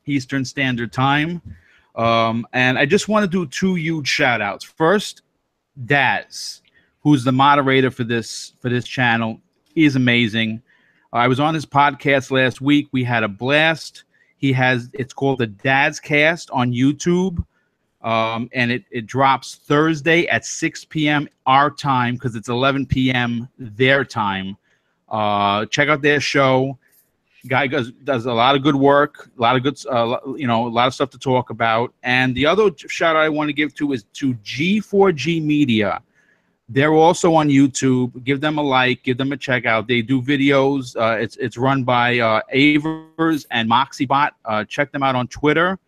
Eastern Standard Time. And I just want to do 2 huge shout outs. First, Daz, who's the moderator for this channel. He is amazing. I was on his podcast last week. We had a blast. It's called the Daz Cast on YouTube. And it drops Thursday at 6 p.m. our time because it's 11 p.m. their time. Check out their show. Guy does a lot of good work, a lot of good, a lot of stuff to talk about. And the other shout out I want to give is to G4G Media. They're also on YouTube. Give them a like, give them a check out. They do videos. It's run by Avers and MoxieBot. Check them out on Twitter.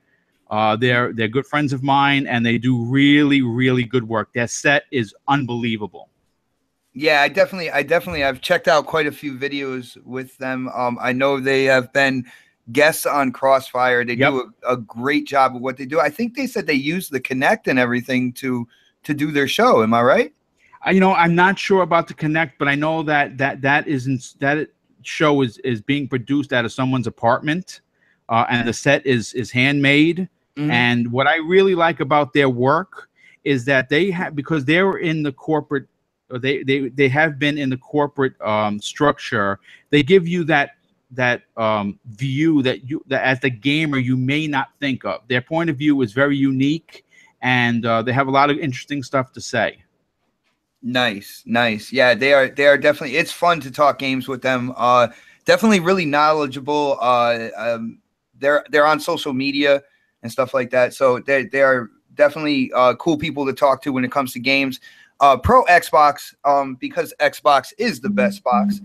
They're good friends of mine, and they do really, really good work. Their set is unbelievable. Yeah, I've checked out quite a few videos with them. I know they have been guests on Crossfire. They do a great job of what they do. I think they said they use the Kinect and everything to do their show. Am I right? I'm not sure about the Kinect, but I know that show is being produced out of someone's apartment, and the set is handmade. Mm-hmm. And what I really like about their work is that they have, because they were in the corporate. They have been in the corporate structure. They give you that view that as the gamer you may not think of. Their point of view is very unique, and they have a lot of interesting stuff to say. Nice. Yeah, they are definitely. It's fun to talk games with them. Definitely really knowledgeable. They're on social media and stuff like that. So they are definitely cool people to talk to when it comes to games. Pro Xbox, because Xbox is the best box.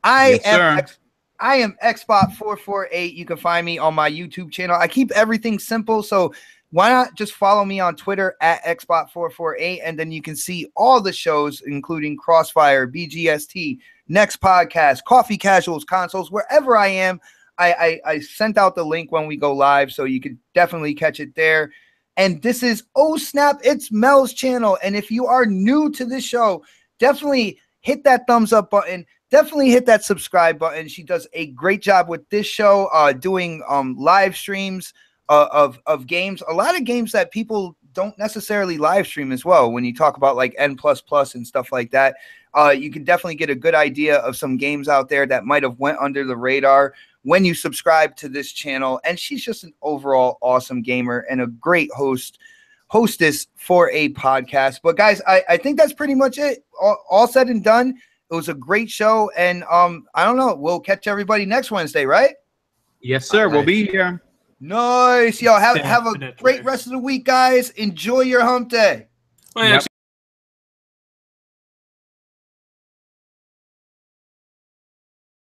I am Xbot448. You can find me on my YouTube channel. I keep everything simple, so why not just follow me on Twitter at Xbot448, and then you can see all the shows, including Crossfire, BGST, Next Podcast, Coffee Casuals, Consoles, wherever I am. I sent out the link when we go live, so you can definitely catch it there. And this is Oh Snap, it's Mel's channel. And if you are new to this show, definitely hit that thumbs up button. Definitely hit that subscribe button. She does a great job with this show, doing live streams of games. A lot of games that people don't necessarily live stream as well. When you talk about like N++ and stuff like that, you can definitely get a good idea of some games out there that might have went under the radar when you subscribe to this channel. And she's just an overall awesome gamer and a great hostess for a podcast. But guys, I think that's pretty much it. All said and done. It was a great show, and I don't know. We'll catch everybody next Wednesday, right? Yes, sir. We'll be here. Nice. Yo, have a great rest of the week, guys. Enjoy your hump day. Well,